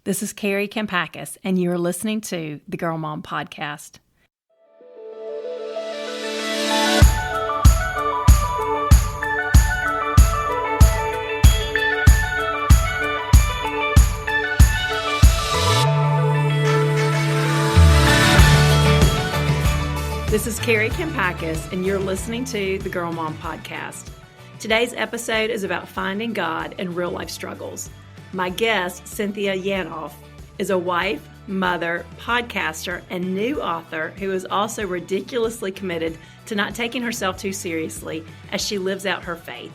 This is Kari and you're listening to the Girl Mom Podcast. This is Kari and you're listening to the Girl Mom Podcast. Today's episode is about finding God in real-life struggles. My guest, Cynthia Yanoff, is a wife, mother, podcaster, and new author who is also ridiculously committed to not taking herself too seriously as she lives out her faith.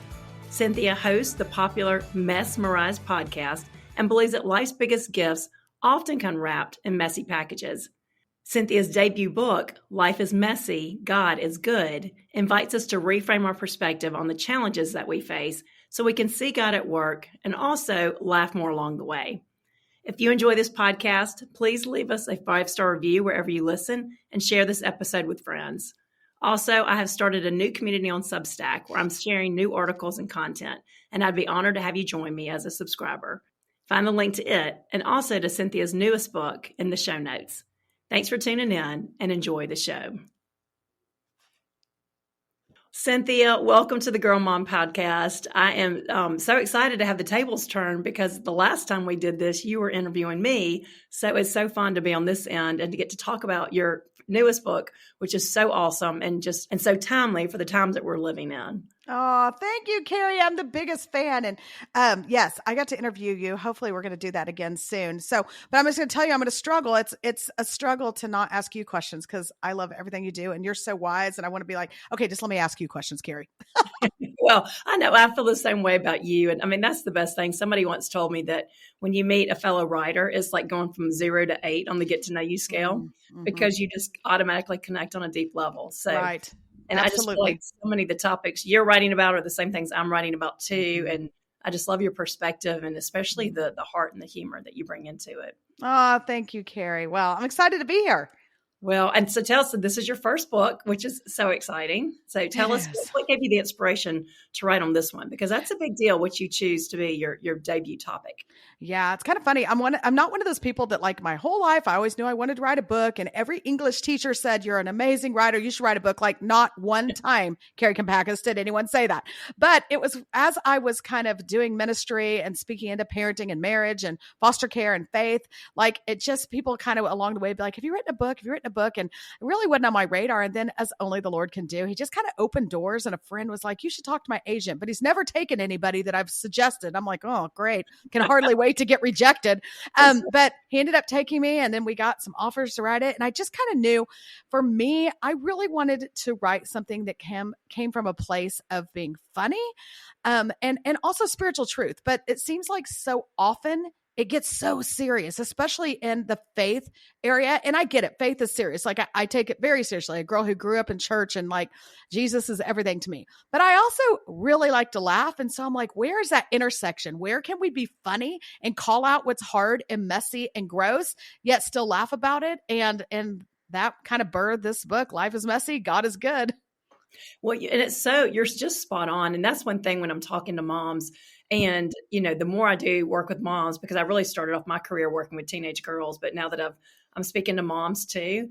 Cynthia hosts the popular Mesmerized podcast and believes that life's biggest gifts often come wrapped in messy packages. Cynthia's debut book, Life is Messy, God is Good, invites us to reframe our perspective on the challenges that we face so we can see God at work and also laugh more along the way. If you enjoy this podcast, please leave us a 5-star review wherever you listen and share this episode with friends. Also, I have started a new community on Substack where I'm sharing new articles and content, and I'd be honored to have you join me as a subscriber. Find the link to it and also to Cynthia's newest book in the show notes. Thanks for tuning in and enjoy the show. Cynthia, welcome to the Girl Mom Podcast. I am so excited to have the tables turned because the last time we did this, you were interviewing me. So it's so fun to be on this end and to get to talk about your newest book, which is so awesome and so timely for the times that we're living in. Oh, thank you, Kari. I'm the biggest fan. And yes, I got to interview you. Hopefully we're going to do that again soon. But I'm just going to tell you, I'm going to struggle. It's a struggle to not ask you questions because I love everything you do and you're so wise. And I want to be like, okay, just let me ask you questions, Kari. Well, I know I feel the same way about you. And I mean, that's the best thing. Somebody once told me that when you meet a fellow writer, it's like going from 0 to 8 on the get to know you scale because you just automatically connect on a deep level. So, right. And absolutely. I just feel like so many of the topics you're writing about are the same things I'm writing about too. And I just love your perspective and especially the heart and the humor that you bring into it. Oh, thank you, Kari. Well, I'm excited to be here. Well, and so tell us, this is your first book, which is so exciting. So tell us what gave you the inspiration to write on this one, because that's a big deal, what you choose to be your debut topic. Yeah, it's kind of funny. I'm not one of those people that like my whole life, I always knew I wanted to write a book. And every English teacher said, you're an amazing writer. You should write a book. Like not one time, Kari Kompakis, did anyone say that. But it was as I was kind of doing ministry and speaking into parenting and marriage and foster care and faith, like it just people kind of along the way be like, have you written a book? Have you written a book? And it really wasn't on my radar. And then as only the Lord can do, he just kind of opened doors. And a friend was like, you should talk to my agent, but he's never taken anybody that I've suggested. I'm like, oh, great. Can hardly wait to get rejected. But he ended up taking me and then we got some offers to write it. And I just kind of knew for me, I really wanted to write something that came from a place of being funny and also spiritual truth. But it seems like so often it gets so serious, especially in the faith area. And I get it. Faith is serious. Like I take it very seriously. A girl who grew up in church and like Jesus is everything to me. But I also really like to laugh. And so I'm like, where is that intersection? Where can we be funny and call out what's hard and messy and gross, yet still laugh about it? And that kind of birthed this book, Life is Messy, God is Good. Well, and you're just spot on. And that's one thing when I'm talking to moms. And, the more I do work with moms, because I really started off my career working with teenage girls, but now that I'm speaking to moms too,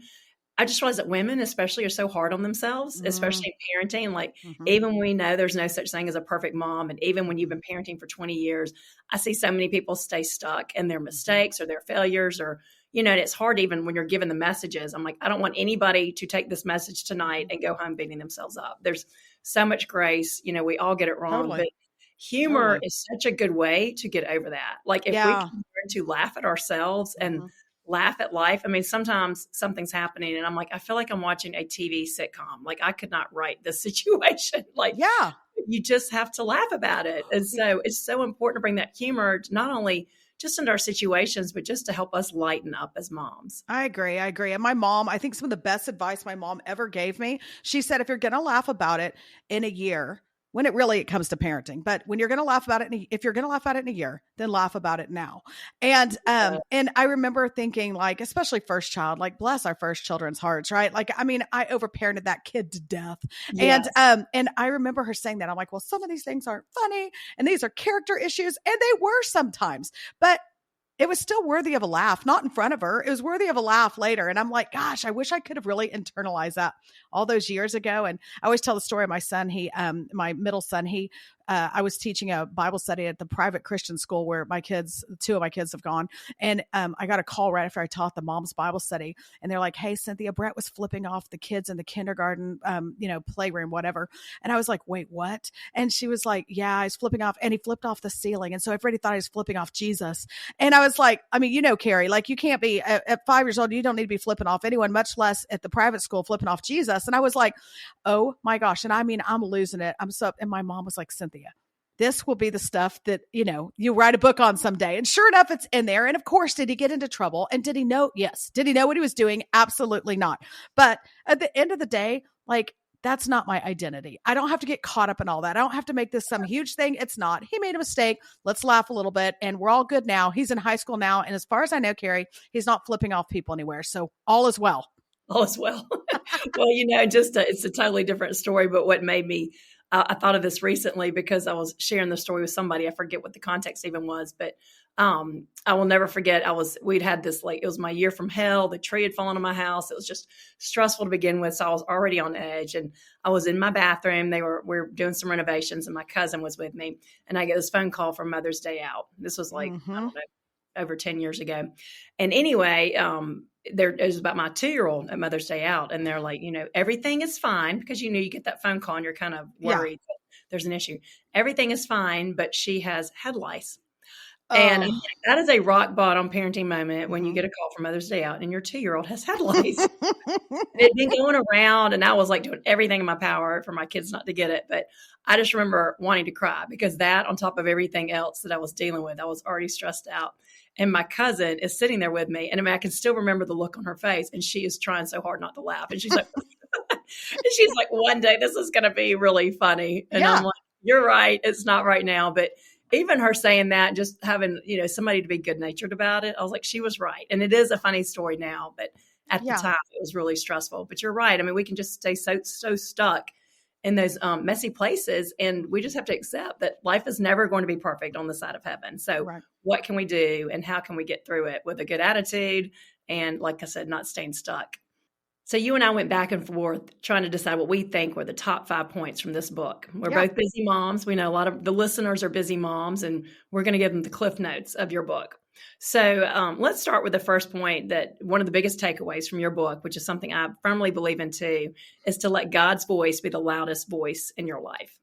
I just realize that women especially are so hard on themselves, especially in parenting. Like even when we know there's no such thing as a perfect mom, and even when you've been parenting for 20 years, I see so many people stay stuck in their mistakes or their failures or, and it's hard even when you're given the messages. I'm like, I don't want anybody to take this message tonight and go home beating themselves up. There's so much grace. We all get it wrong, but humor is such a good way to get over that. Like if we can learn to laugh at ourselves and laugh at life. I mean, sometimes something's happening and I'm like, I feel like I'm watching a TV sitcom. Like I could not write this situation. Like, you just have to laugh about it. And so it's so important to bring that humor, not only just into our situations, but just to help us lighten up as moms. I agree. And my mom, I think some of the best advice my mom ever gave me, she said, if you're going to laugh about it in a year, when it comes to parenting, but when you're going to laugh about it, if you're going to laugh about it in a year, then laugh about it now. And I remember thinking like, especially first child, like bless our first children's hearts, right? Like, I mean, I overparented that kid to death. Yes. And I remember her saying that. I'm like, well, some of these things aren't funny and these are character issues. And they were sometimes, but it was still worthy of a laugh, not in front of her. It was worthy of a laugh later. And I'm like, gosh, I wish I could have really internalized that all those years ago. And I always tell the story of my son. My middle son, I was teaching a Bible study at the private Christian school where two of my kids have gone. And I got a call right after I taught the mom's Bible study. And they're like, hey, Cynthia, Brett was flipping off the kids in the kindergarten, playroom, whatever. And I was like, wait, what? And she was like, yeah, he's flipping off. And he flipped off the ceiling. And so everybody thought he was flipping off Jesus. And I was like, I mean, Kari, like you can't be at 5 years old. You don't need to be flipping off anyone, much less at the private school flipping off Jesus. And I was like, oh my gosh. And I mean, I'm losing it. And my mom was like, Cynthia, this will be the stuff that, you write a book on someday. And sure enough, it's in there. And of course, did he get into trouble? And did he know? Yes. Did he know what he was doing? Absolutely not. But at the end of the day, like, that's not my identity. I don't have to get caught up in all that. I don't have to make this some huge thing. It's not. He made a mistake. Let's laugh a little bit. And we're all good now. He's in high school now. And as far as I know, Kari, he's not flipping off people anywhere. So all is well. All is well. Well, it's a totally different story. But what made me, I thought of this recently because I was sharing the story with somebody. I forget what the context even was, but I will never forget. We'd had this, like, it was my year from hell. The tree had fallen on my house. It was just stressful to begin with. So I was already on edge, and I was in my bathroom. We were doing some renovations, and my cousin was with me, and I get this phone call from Mother's Day out. This was like, I don't know, over 10 years ago. And anyway, it was about my 2-year-old at Mother's Day out. And they're like, everything is fine, because, you get that phone call and you're kind of worried that there's an issue. Everything is fine, but she has head lice. And that is a rock bottom parenting moment when you get a call from Mother's Day out and your 2-year-old has head lice. It'd been going around, and I was like doing everything in my power for my kids not to get it. But I just remember wanting to cry, because that, on top of everything else that I was dealing with, I was already stressed out. And my cousin is sitting there with me, and I mean, I can still remember the look on her face, and she is trying so hard not to laugh. And she's like, one day this is going to be really funny. And I'm like, you're right. It's not right now. But even her saying that, just having, somebody to be good natured about it, I was like, she was right. And it is a funny story now, but at the time it was really stressful. But you're right. I mean, we can just stay so stuck in those messy places. And we just have to accept that life is never going to be perfect on the side of heaven. So what can we do, and how can we get through it with a good attitude? And like I said, not staying stuck. So you and I went back and forth trying to decide what we think were the top 5 points from this book. We're both busy moms. We know a lot of the listeners are busy moms, and we're going to give them the cliff notes of your book. So let's start with the first point, that one of the biggest takeaways from your book, which is something I firmly believe in too, is to let God's voice be the loudest voice in your life.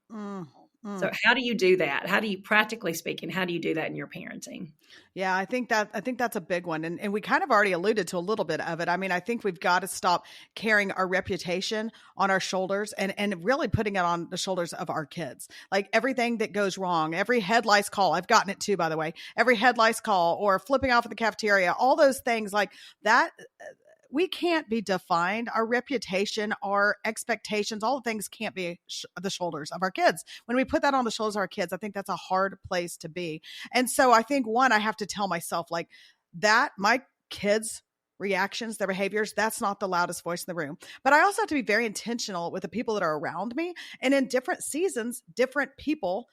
So how do you do that? How do you, practically speaking, how do you do that in your parenting? Yeah, I think that's a big one. And we kind of already alluded to a little bit of it. I mean, I think we've got to stop carrying our reputation on our shoulders and really putting it on the shoulders of our kids. Like everything that goes wrong, every head lice call, I've gotten it too, by the way, every head lice call or flipping off at the cafeteria, all those things like that. We can't be defined. Our reputation, our expectations, all the things can't be the shoulders of our kids. When we put that on the shoulders of our kids, I think that's a hard place to be. And so I think, one, I have to tell myself like that, my kids' reactions, their behaviors, that's not the loudest voice in the room. But I also have to be very intentional with the people that are around me. And in different seasons, different people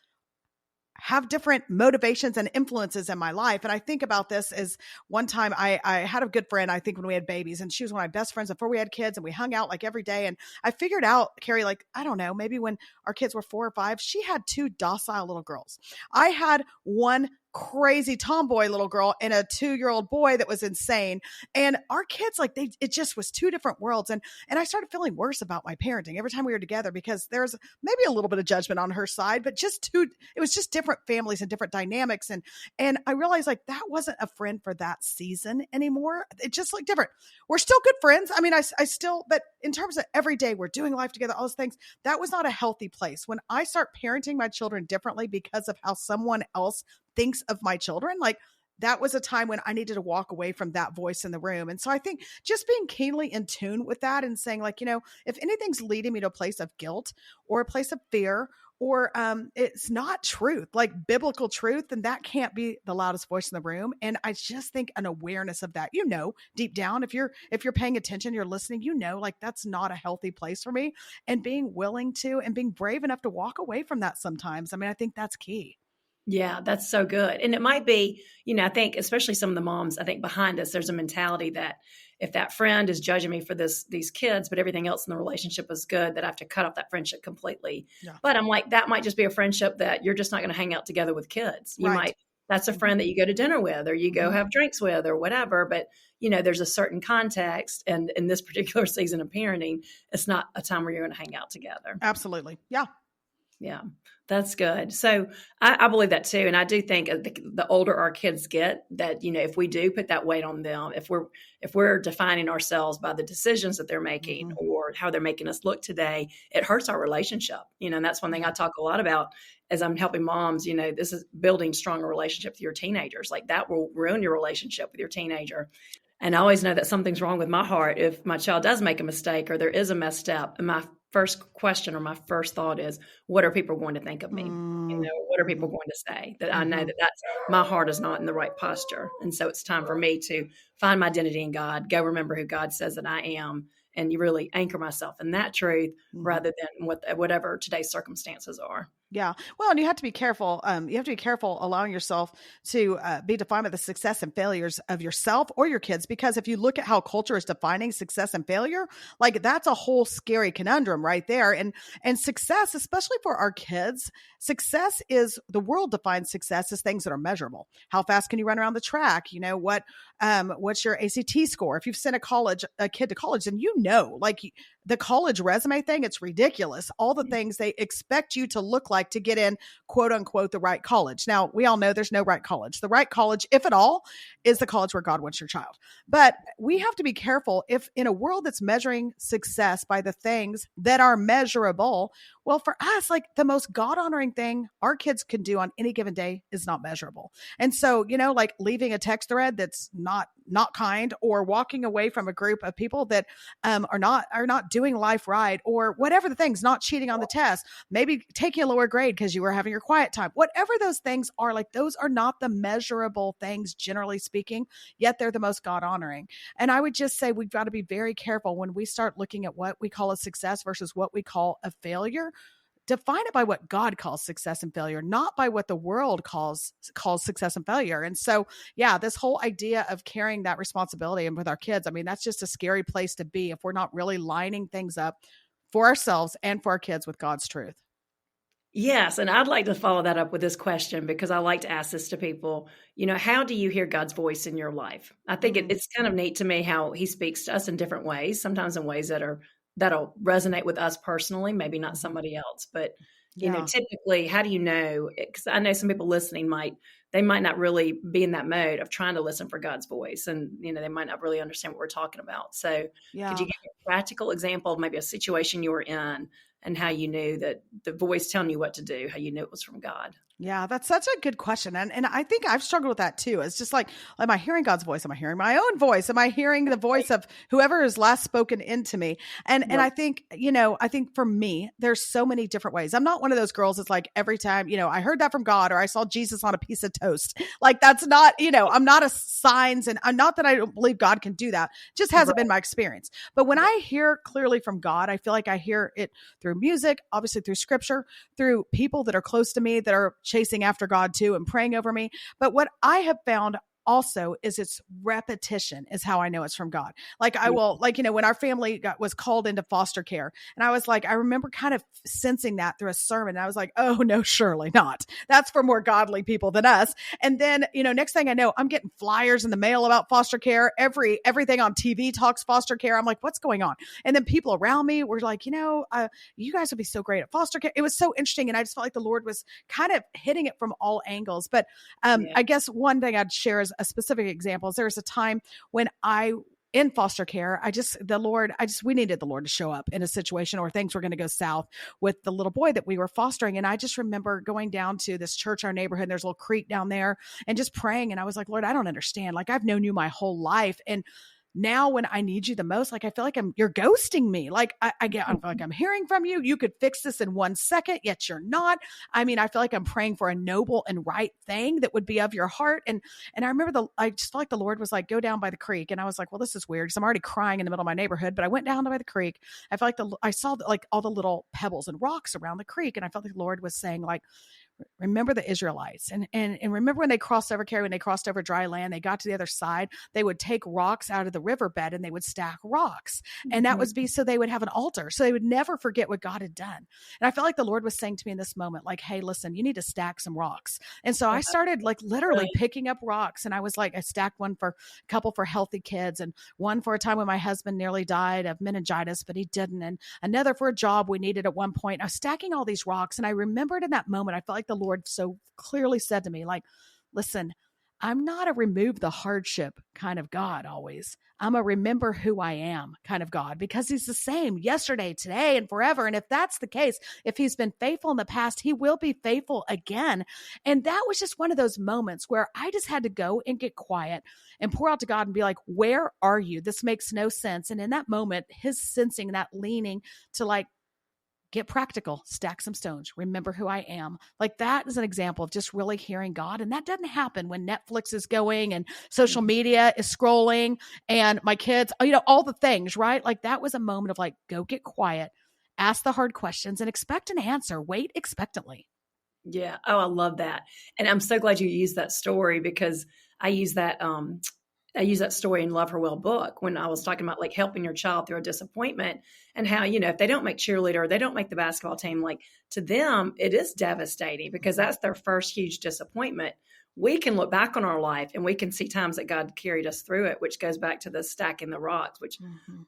have different motivations and influences in my life. And I think about this as one time I had a good friend, I think when we had babies, and she was one of my best friends before we had kids, and we hung out like every day. And I figured out, Kari, like, I don't know, maybe when our kids were 4 or 5, she had 2 docile little girls. I had one crazy tomboy little girl and a 2-year-old boy that was insane. And our kids, like it just was 2 different worlds. And I started feeling worse about my parenting every time we were together, because there's maybe a little bit of judgment on her side, but it was just different families and different dynamics. And I realized like that wasn't a friend for that season anymore. It just looked different. We're still good friends. I mean, I still, but in terms of every day we're doing life together, all those things, that was not a healthy place. When I start parenting my children differently because of how someone else thinks of my children, like that was a time when I needed to walk away from that voice in the room. And so I think just being keenly in tune with that and saying like, if anything's leading me to a place of guilt or a place of fear, or it's not truth, like biblical truth, then that can't be the loudest voice in the room. And I just think an awareness of that, deep down, if you're paying attention, you're listening, like that's not a healthy place for me, and being willing to and being brave enough to walk away from that sometimes. I mean, I think that's key. Yeah, that's so good. And it might be, I think especially some of the moms, I think behind us, there's a mentality that if that friend is judging me for these kids, but everything else in the relationship is good, that I have to cut off that friendship completely. Yeah. But I'm like, that might just be a friendship that you're just not going to hang out together with kids. Right. That's a Mhm. friend that you go to dinner with, or you go Mhm. have drinks with, or whatever. But, there's a certain context. And in this particular season of parenting, it's not a time where you're going to hang out together. Absolutely. Yeah. Yeah, that's good. So I believe that too. And I do think the older our kids get that, if we do put that weight on them, if we're defining ourselves by the decisions that they're making Mhm. or how they're making us look today, it hurts our relationship. And that's one thing I talk a lot about as I'm helping moms, this is building stronger relationships with your teenagers. Like that will ruin your relationship with your teenager. And I always know that something's wrong with my heart if my child does make a mistake or there is a misstep. And my first question or my first thought is, what are people going to think of me? What are people Mhm. going to say? That I know Mhm. that that's my heart is not in the right posture. And so it's time for me to find my identity in God, go remember who God says that I am, and you really anchor myself in that truth Mhm. rather than whatever today's circumstances are. Yeah. Well, and you have to be careful. You have to be careful allowing yourself to be defined by the success and failures of yourself or your kids. Because if you look at how culture is defining success and failure, like that's a whole scary conundrum right there. And success, especially for our kids, success is the world defines success as things that are measurable. How fast can you run around the track? What's your ACT score? If you've sent a kid to college, then like the college resume thing, it's ridiculous. All the things they expect you to look like to get in, quote unquote, the right college. Now, we all know there's no right college. The right college, if at all, is the college where God wants your child. But we have to be careful if in a world that's measuring success by the things that are measurable, well, for us, like the most God honoring thing our kids can do on any given day is not measurable. And so, like leaving a text thread that's not kind, or walking away from a group of people that are not doing life right, or whatever the things, not cheating on the test, maybe taking a lower grade because you were having your quiet time, whatever those things are, like those are not the measurable things, generally speaking, yet they're the most God honoring. And I would just say we've got to be very careful when we start looking at what we call a success versus what we call a failure. Define it by what God calls success and failure, not by what the world calls success and failure. And so, yeah, this whole idea of carrying that responsibility and with our kids, I mean, that's just a scary place to be if we're not really lining things up for ourselves and for our kids with God's truth. Yes, and I'd like to follow that up with this question because I like to ask this to people. How do you hear God's voice in your life? I think Mm, it's kind of neat to me how He speaks to us in different ways. Sometimes in ways that'll resonate with us personally, maybe not mhm. somebody else. But Yeah. typically, how do you know? Because I know some people listening they might not really be in that mode of trying to listen for God's voice, and they might not really understand what we're talking about. So, could Yeah. you give a practical example of maybe a situation you were in? And how you knew that the voice telling you what to do, how you knew it was from God. Yeah, that's such a good question. And I think I've struggled with that too. It's just like, am I hearing God's voice? Am I hearing my own voice? Am I hearing the Right. voice of whoever is last spoken into me? And Right. I think, I think for me, there's so many different ways. I'm not one of those girls that's like every time, I heard that from God or I saw Jesus on a piece of toast. Like that's not, I'm not a signs, and I'm not that I don't believe God can do that. Just hasn't been Right. my experience. But when Yeah. I hear clearly from God, I feel like I hear it through music, obviously through scripture, through people that are close to me that are chasing after God too and praying over me. But what I have found also is it's repetition is how I know it's from God. Like I Yeah. will, like, when our family was called into foster care, and I was like, I remember kind of sensing that through a sermon. And I was like, oh no, surely not. That's for more godly people than us. And then, next thing I know, I'm getting flyers in the mail about foster care. Everything on TV talks foster care. I'm like, what's going on? And then people around me were like, you guys would be so great at foster care. It was so interesting. And I just felt like the Lord was kind of hitting it from all angles. But Yeah. I guess one thing I'd share is a specific example. There was a time when in foster care, we needed the Lord to show up in a situation or things were going to go south with the little boy that we were fostering. And I just remember going down to this church, our neighborhood, and there's a little creek down there, and just praying. And I was like, Lord, I don't understand. Like I've known you my whole life. And now when I need you the most, like I feel like you're ghosting me. Like I feel like I'm hearing from you. You could fix this in 1 second, yet you're not. I mean, I feel like I'm praying for a noble and right thing that would be of your heart. And I remember I just felt like the Lord was like, go down by the creek. And I was like, well, this is weird because I'm already crying in the middle of my neighborhood. But I went down by the creek. I felt like I saw like all the little pebbles and rocks around the creek. And I felt like the Lord was saying like, remember the Israelites and remember when they crossed over, Kari, when they crossed over dry land, they got to the other side, they would take rocks out of the riverbed and they would stack rocks. And that would be so they would have an altar. So they would never forget what God had done. And I felt like the Lord was saying to me in this moment, like, hey, listen, you need to stack some rocks. And so I started like literally picking up rocks. And I was like, I stacked one for a couple for healthy kids and one for a time when my husband nearly died of meningitis, but he didn't. And another for a job we needed at one point. I was stacking all these rocks. And I remembered in that moment, I felt like the Lord so clearly said to me, like, listen, I'm not a remove the hardship kind of God always. I'm a remember who I am kind of God, because he's the same yesterday, today, and forever. And if that's the case, if he's been faithful in the past, he will be faithful again. And that was just one of those moments where I just had to go and get quiet and pour out to God and be like, where are you? This makes no sense. And in that moment, his sensing, that leaning to like, get practical, stack some stones, remember who I am. Like that is an example of just really hearing God. And that doesn't happen when Netflix is going and social media is scrolling and my kids, all the things, right? Like that was a moment of like, go get quiet, ask the hard questions and expect an answer. Wait expectantly. Yeah. Oh, I love that. And I'm so glad you used that story because I use that story in Love Her Well book when I was talking about like helping your child through a disappointment and how, if they don't make cheerleader, they don't make the basketball team, like to them, it is devastating because that's their first huge disappointment. We can look back on our life and we can see times that God carried us through it, which goes back to the stacking the rocks, which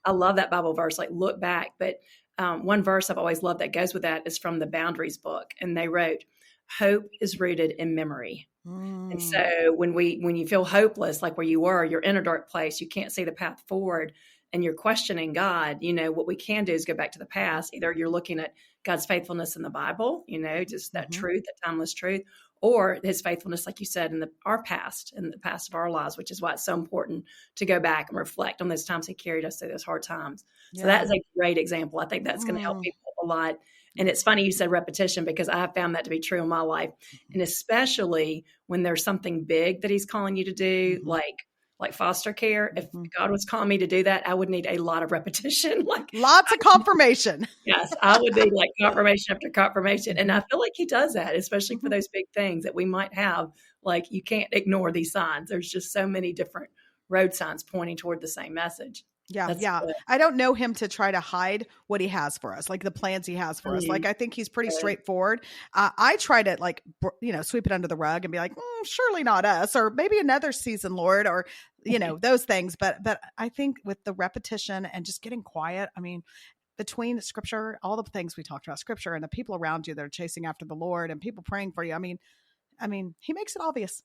I love that Bible verse, like look back. But one verse I've always loved that goes with that is from the Boundaries book. And they wrote, hope is rooted in memory. And so when you feel hopeless, like where you were, you're in a dark place, you can't see the path forward and you're questioning God, what we can do is go back to the past. Either you're looking at God's faithfulness in the Bible, just that truth, that timeless truth, or his faithfulness, like you said, in our past, in the past of our lives, which is why it's so important to go back and reflect on those times he carried us through those hard times. Yeah. So that is a great example. I think that's going to help people a lot. And it's funny you said repetition because I have found that to be true in my life. And especially when there's something big that he's calling you to do, like foster care. If God was calling me to do that, I would need a lot of repetition. Like lots of confirmation. Yes, I would need like confirmation after confirmation. And I feel like he does that, especially for those big things that we might have. Like you can't ignore these signs. There's just so many different road signs pointing toward the same message. Yeah. Good. I don't know him to try to hide what he has for us, like the plans he has for us. Like, I think he's pretty straightforward. I try to like, sweep it under the rug and be like, surely not us, or maybe another season, Lord, or, those things. But I think with the repetition and just getting quiet, I mean, between scripture, all the things we talked about, scripture and the people around you that are chasing after the Lord and people praying for you. I mean, he makes it obvious.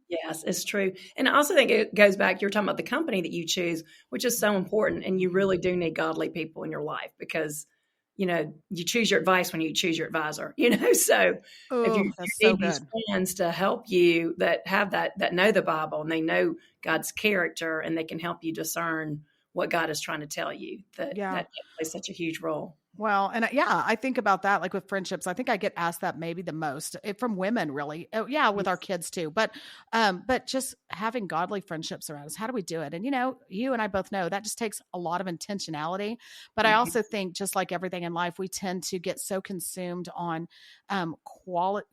Yes, it's true. And I also think it goes back, you're talking about the company that you choose, which is so important. And you really do need godly people in your life because, you choose your advice when you choose your advisor, so if you need these friends to help you that have that know the Bible and they know God's character and they can help you discern what God is trying to tell you, that plays such a huge role. Well, and I think about that, like with friendships, I think I get asked that maybe the most from women, really. Oh, yeah. With our kids too. But just having godly friendships around us, how do we do it? And, you and I both know that just takes a lot of intentionality. But I also think just like everything in life, we tend to get so consumed on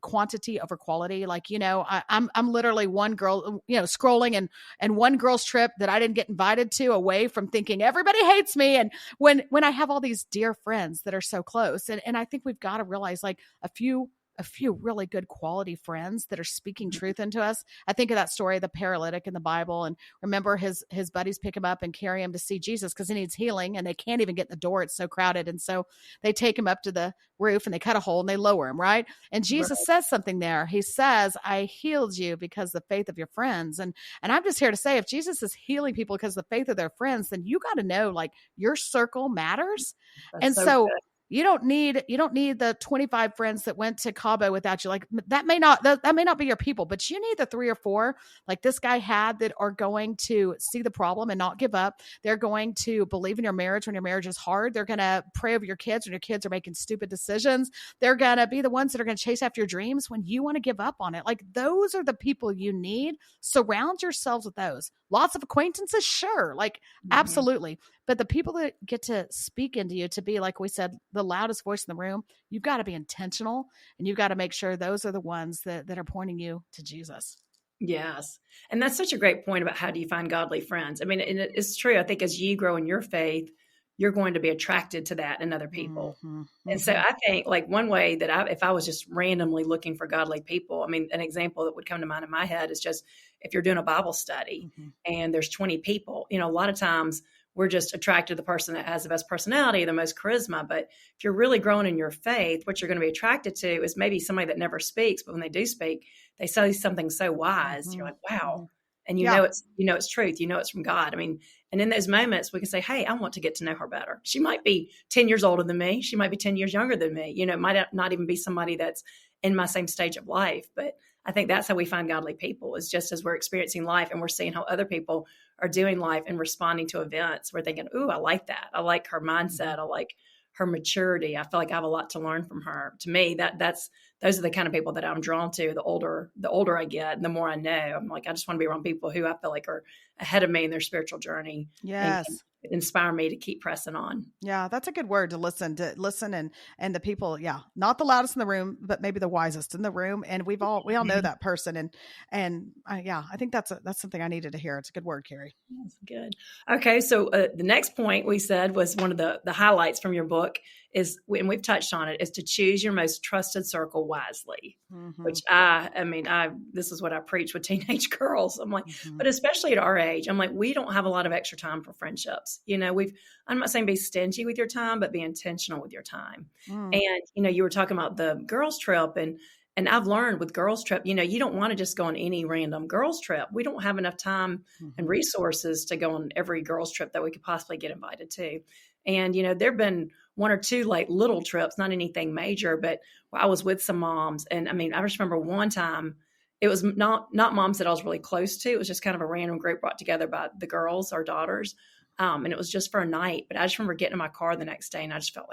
quantity over quality. Like, I'm literally one girl, scrolling and one girl's trip that I didn't get invited to away from thinking everybody hates me. And when I have all these dear friends that are so close. And I think we've got to realize like a few really good quality friends that are speaking truth into us. I think of that story of the paralytic in the Bible and remember his buddies pick him up and carry him to see Jesus because he needs healing and they can't even get in the door. It's so crowded. And so they take him up to the roof and they cut a hole and they lower him. Right. And Jesus says something there. He says, I healed you because of the faith of your friends. And I'm just here to say, if Jesus is healing people because of the faith of their friends, then you got to know like your circle matters. That's and so good. You don't need the 25 friends that went to Cabo without you. Like that may not be your people, but you need the 3 or 4 like this guy had that are going to see the problem and not give up. They're going to believe in your marriage when your marriage is hard. They're going to pray over your kids when your kids are making stupid decisions. They're going to be the ones that are going to chase after your dreams when you want to give up on it. Like those are the people you need. Surround yourselves with those. Lots of acquaintances, sure, like absolutely. But the people that get to speak into you to be, like we said, the the loudest voice in the room, you've got to be intentional, and you've got to make sure those are the ones that are pointing you to Jesus. Yes. And that's such a great point about how do you find godly friends? I mean, and it's true. I think as you grow in your faith, you're going to be attracted to that in other people. Mm-hmm, And so mm-hmm. I think like one way that if I was just randomly looking for godly people, I mean, an example that would come to mind in my head is just if you're doing a Bible study Mm-hmm. and there's 20 people, a lot of times we're just attracted to the person that has the best personality, the most charisma. But if you're really growing in your faith, what you're going to be attracted to is maybe somebody that never speaks, but when they do speak, they say something so wise. Mm-hmm. You're like, wow. Mm-hmm. And it's truth, it's from God. I mean, and in those moments we can say, hey, I want to get to know her better. She might be 10 years older than me. She might be 10 years younger than me. It might not even be somebody that's in my same stage of life. But I think that's how we find godly people, is just as we're experiencing life and we're seeing how other people are doing life and responding to events. We're thinking, ooh, I like that. I like her mindset. I like her maturity. I feel like I have a lot to learn from her. To me, those are the kind of people that I'm drawn to. The older I get, and the more I know, I'm like, I just want to be around people who I feel like are ahead of me in their spiritual journey. Yes. And can inspire me to keep pressing on. Yeah, that's a good word, to listen and the people, not the loudest in the room, but maybe the wisest in the room. And we all know that person. I think that's something I needed to hear. It's a good word, Kari. That's good. Okay. So the next point we said was one of the highlights from your book is, and we've touched on it, is to choose your most trusted circle wisely, which this is what I preach with teenage girls. I'm like, but especially at our age, I'm like, we don't have a lot of extra time for friendships. I'm not saying be stingy with your time, but be intentional with your time. And, you were talking about the girls trip, and I've learned with girls trip, you don't want to just go on any random girls trip. We don't have enough time and resources to go on every girls trip that we could possibly get invited to. And, there've been one or two like little trips, not anything major, but I was with some moms. And I just remember one time, it was not moms that I was really close to. It was just kind of a random group brought together by the girls, our daughters. And it was just for a night, but I just remember getting in my car the next day and I just felt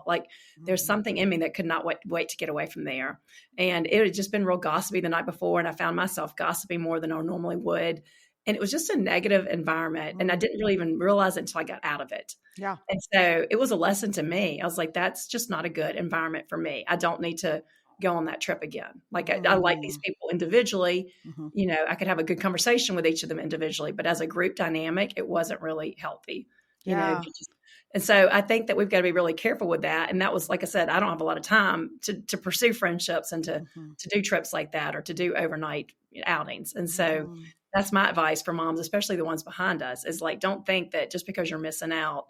like, there's something in me that could not wait to get away from there. And it had just been real gossipy the night before. And I found myself gossiping more than I normally would. And it was just a negative environment. And I didn't really even realize it until I got out of it. Yeah. And so it was a lesson to me. I was like, that's just not a good environment for me. I don't need to go on that trip again. Like I like these people individually, I could have a good conversation with each of them individually, but as a group dynamic, it wasn't really healthy, Yeah. And so I think that we've got to be really careful with that. And that was, like I said, I don't have a lot of time to pursue friendships and to do trips like that or to do overnight outings. And so that's my advice for moms, especially the ones behind us, is like, don't think that just because you're missing out,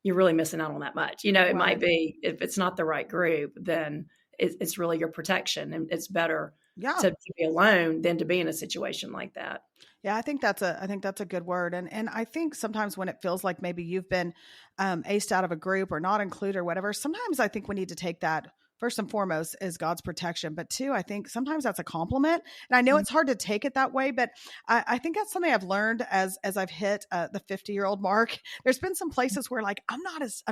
you're really missing out on that much. It might be, if it's not the right group, then it's really your protection, and it's better to be alone than to be in a situation like that. Yeah, I think that's a good word. And I think sometimes when it feels like maybe you've been aced out of a group or not included or whatever, sometimes I think we need to take that first and foremost is God's protection. But two, I think sometimes that's a compliment. And I know it's hard to take it that way, but I think that's something I've learned as I've hit the 50-year-old mark. There's been some places where like, I'm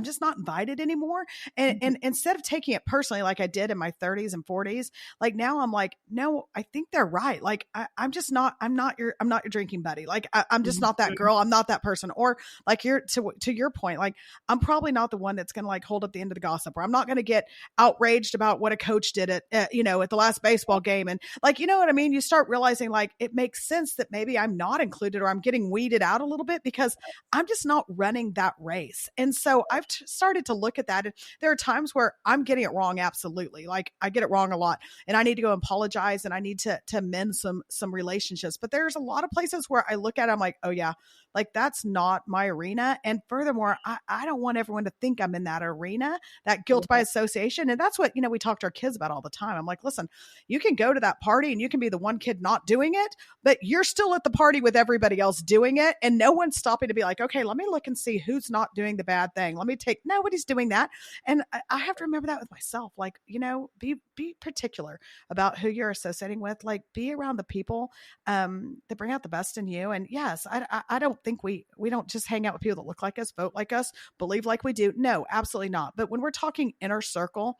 just not invited anymore. And instead of taking it personally, like I did in my 30s and 40s, like now I'm like, no, I think they're right. Like I'm not your drinking buddy. Like I'm just not that girl. I'm not that person. Or like to your point, like I'm probably not the one that's going to like hold up the end of the gossip, or I'm not going to get outraged about what a coach did at the last baseball game. And like, you know what I mean? You start realizing like it makes sense that maybe I'm not included or I'm getting weeded out a little bit because I'm just not running that race. And so I've started to look at that. And there are times where I'm getting it wrong. Absolutely. Like I get it wrong a lot and I need to go apologize and I need to mend some relationships. But there's a lot of places where I look at it, I'm like, oh yeah, like that's not my arena. And furthermore, I don't want everyone to think I'm in that arena, that guilt by association. And that's what, we talk to our kids about all the time. I'm like, listen, you can go to that party and you can be the one kid not doing it, but you're still at the party with everybody else doing it. And no one's stopping to be like, okay, let me look and see who's not doing the bad thing. Nobody's doing that. And I have to remember that with myself. Like, be particular about who you're associating with, like be around the people that bring out the best in you. And yes, I don't think we don't just hang out with people that look like us, vote like us, believe like we do. No, absolutely not. But when we're talking inner circle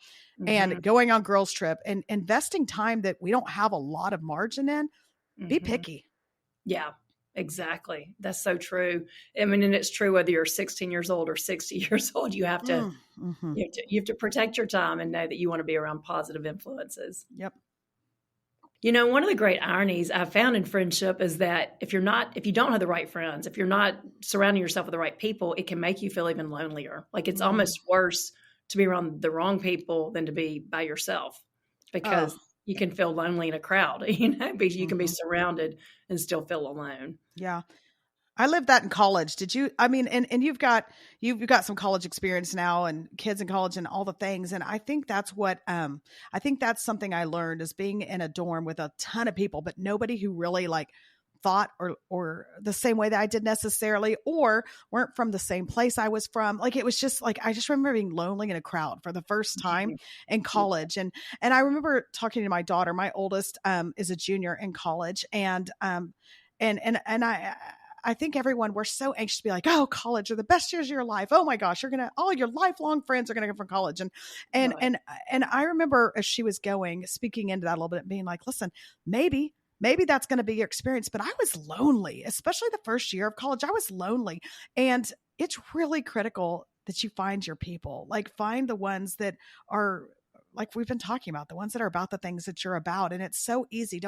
and going on girls trip and investing time that we don't have a lot of margin in, be picky. Yeah. Exactly. That's so true. I mean, and it's true whether you're 16 years old or 60 years old, you have to, Mm-hmm. you have to protect your time and know that you want to be around positive influences. Yep. One of the great ironies I've found in friendship is that if you don't have the right friends, if you're not surrounding yourself with the right people, it can make you feel even lonelier. Like it's almost worse to be around the wrong people than to be by yourself, because you can feel lonely in a crowd, because you can be surrounded and still feel alone. Yeah. I lived that in college. Did you? I mean, and you've got some college experience now and kids in college and all the things. And I think that's I think that's something I learned, is being in a dorm with a ton of people, but nobody who really like thought or the same way that I did necessarily, or weren't from the same place I was from. Like, it was just like, I just remember being lonely in a crowd for the first time in college. And I remember talking to my daughter. My oldest is a junior in college. And I think everyone, we're so anxious to be like, oh, college are the best years of your life. Oh my gosh, all your lifelong friends are going to go from college. And I remember as she was going, speaking into that a little bit, being like, listen, maybe that's going to be your experience. But I was lonely, especially the first year of college. I was lonely. And it's really critical that you find your people, like find the ones that are, like we've been talking about, the ones that are about the things that you're about. And it's so easy.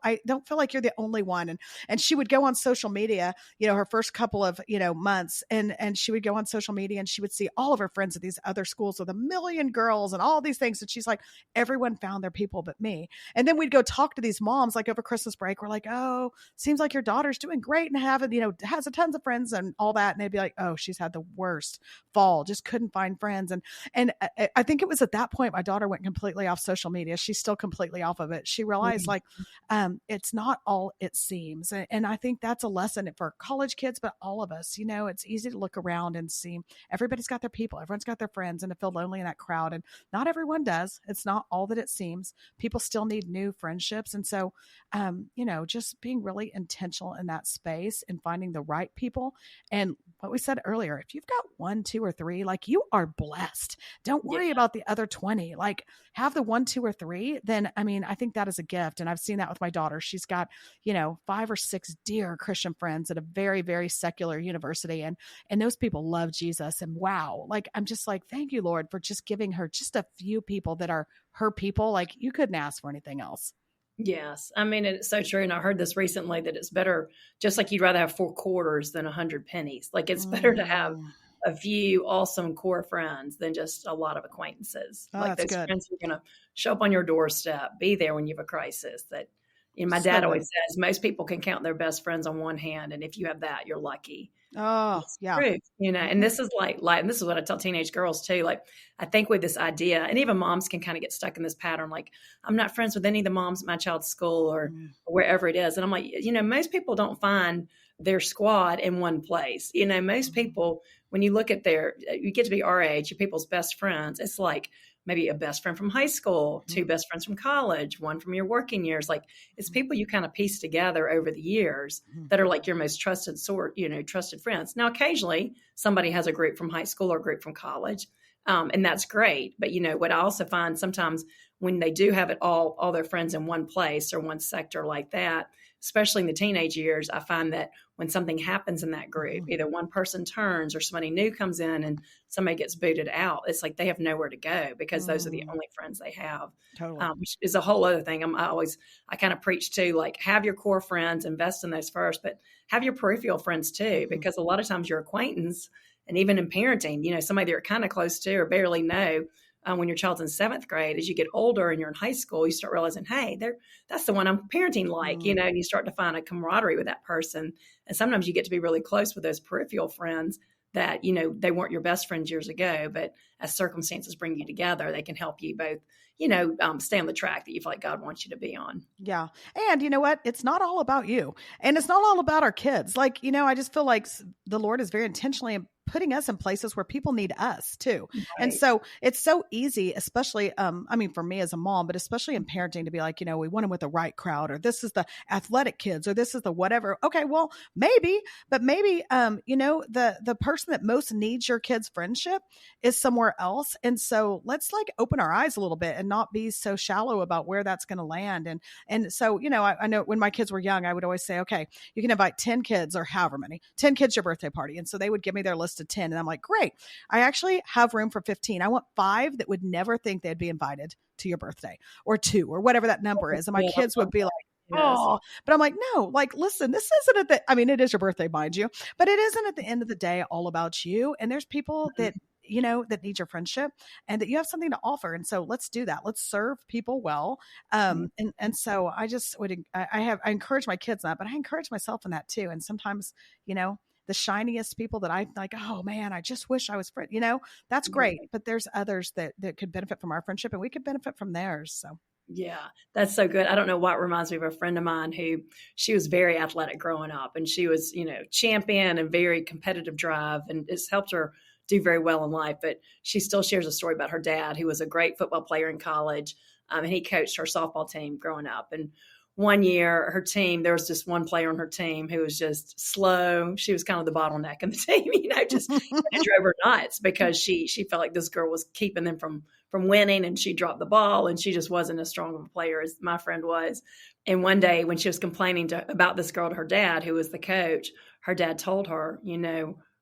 I don't feel like you're the only one. And she would go on social media, her first couple of, months, and she would go on social media and she would see all of her friends at these other schools with a million girls and all these things. And she's like, everyone found their people but me. And then we'd go talk to these moms, like over Christmas break. We're like, oh, seems like your daughter's doing great and has a tons of friends and all that. And they'd be like, oh, she's had the worst fall, just couldn't find friends. And I think it was at that point, my daughter went completely off social media. She's still completely off of it. She realized it's not all it seems. And I think that's a lesson for college kids, but all of us, it's easy to look around and see everybody's got their people, everyone's got their friends, and to feel lonely in that crowd. And not everyone does. It's not all that it seems. People still need new friendships. And so, just being really intentional in that space and finding the right people. And what we said earlier, if you've got 1, 2, or 3, like, you are blessed. Don't worry about the other 20. Like, have the 1, 2, or 3, then, I think that is a gift. And I've seen that with my daughter. She's got, 5 or 6 dear Christian friends at a very, very secular university. And those people love Jesus. And wow, like, I'm just like, thank you, Lord, for just giving her just a few people that are her people. Like, you couldn't ask for anything else. Yes. It's so true. And I heard this recently, that it's better, just like you'd rather have 4 quarters than 100 pennies. Like, it's better to have a few awesome core friends than just a lot of acquaintances. Like, those friends who are going to show up on your doorstep, be there when you have a crisis. That, my dad always says, most people can count their best friends on one hand. And if you have that, you're lucky. Oh, it's yeah. True, and this is like, and this is what I tell teenage girls too. Like, I think with this idea, and even moms can kind of get stuck in this pattern. Like, I'm not friends with any of the moms at my child's school or wherever it is. And I'm like, most people don't find their squad in one place. Most people, when you look at you get to be our age, your people's best friends, it's like maybe a best friend from high school, 2 best friends from college, 1 from your working years. Like, it's people you kind of piece together over the years that are like your most trusted trusted friends. Now, occasionally somebody has a group from high school or a group from college. And that's great. But what I also find sometimes when they do have it all their friends in one place or one sector like that, especially in the teenage years, I find that when something happens in that group, either one person turns or somebody new comes in and somebody gets booted out, it's like they have nowhere to go because those are the only friends they have. Totally. Which is a whole other thing. I kind of preach to, like, have your core friends, invest in those first, but have your peripheral friends too, because a lot of times your acquaintance, and even in parenting, somebody that you're kind of close to or barely know, when your child's in 7th grade, as you get older and you're in high school, you start realizing, hey, that's the one I'm parenting like, and you start to find a camaraderie with that person. And sometimes you get to be really close with those peripheral friends that, they weren't your best friends years ago, but as circumstances bring you together, they can help you both, stay on the track that you feel like God wants you to be on. Yeah. And you know what? It's not all about you, and it's not all about our kids. Like, I just feel like the Lord is very intentionally putting us in places where people need us too. And Right. so it's so easy, especially, I mean, for me as a mom, but especially in parenting, to be like, we want them with the right crowd, or this is the athletic kids, or this is the whatever. Okay, well, maybe, but maybe, the person that most needs your kid's friendship is somewhere else. And so let's like open our eyes a little bit and not be so shallow about where that's going to land. And so, I know when my kids were young, I would always say, okay, you can invite 10 kids or however many, 10 kids, your birthday party. And so they would give me their list of 10. And I'm like, great, I actually have room for 15. I want 5 that would never think they'd be invited to your birthday, or 2, or whatever that number is. And my kids would be like, oh, but I'm like, no, like, listen, this isn't it is your birthday, mind you, but it isn't at the end of the day all about you. And there's people that, that need your friendship and that you have something to offer. And so let's do that. Let's serve people well. And so I just I encourage my kids in that, but I encourage myself in that too. And sometimes, the shiniest people that I like, oh man, I just wish I was friend, that's great. But there's others that could benefit from our friendship, and we could benefit from theirs. So. Yeah, that's so good. I don't know what reminds me of a friend of mine who she was very athletic growing up, and she was, champion and very competitive drive, and it's helped her do very well in life. But she still shares a story about her dad, who was a great football player in college. And he coached her softball team growing up. And one year her team, there was just one player on her team who was just slow. She was kind of the bottleneck in the team, just it drove her nuts because she felt like this girl was keeping them from winning, and she dropped the ball, and she just wasn't as strong of a player as my friend was. And one day when she was complaining about this girl to her dad, who was the coach, her dad told her,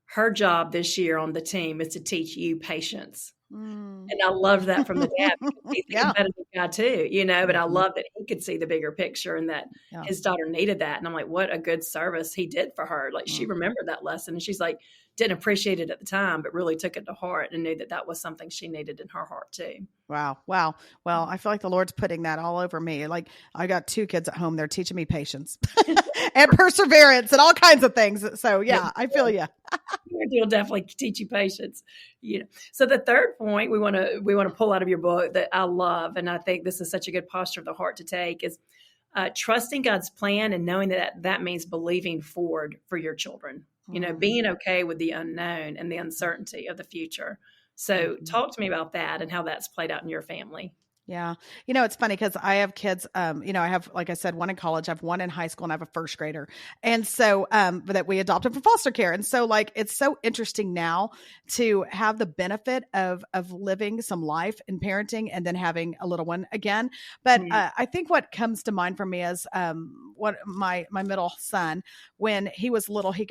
her job this year on the team is to teach you patience. And I love that from the dad, because he's a competitive guy too, but I love that he could see the bigger picture and that his daughter needed that. And I'm like, what a good service he did for her. Like she remembered that lesson, and she's like, didn't appreciate it at the time, but really took it to heart and knew that was something she needed in her heart too. Wow. Well, I feel like the Lord's putting that all over me. Like I got 2 kids at home. They're teaching me patience and perseverance and all kinds of things. So yeah, I feel you. He'll definitely teach you patience. So the third point we want to pull out of your book that I love, and I think this is such a good posture of the heart to take, is trusting God's plan and knowing that means believing forward for your children. Being okay with the unknown and the uncertainty of the future. So talk to me about that and how that's played out in your family. Yeah. It's funny because I have kids, I have, like I said, one in college, I have one in high school, and I have a first grader. And so, that we adopted from foster care. And so like, it's so interesting now to have the benefit of living some life in parenting and then having a little one again. But, I think what comes to mind for me is, what my middle son, when he was little, he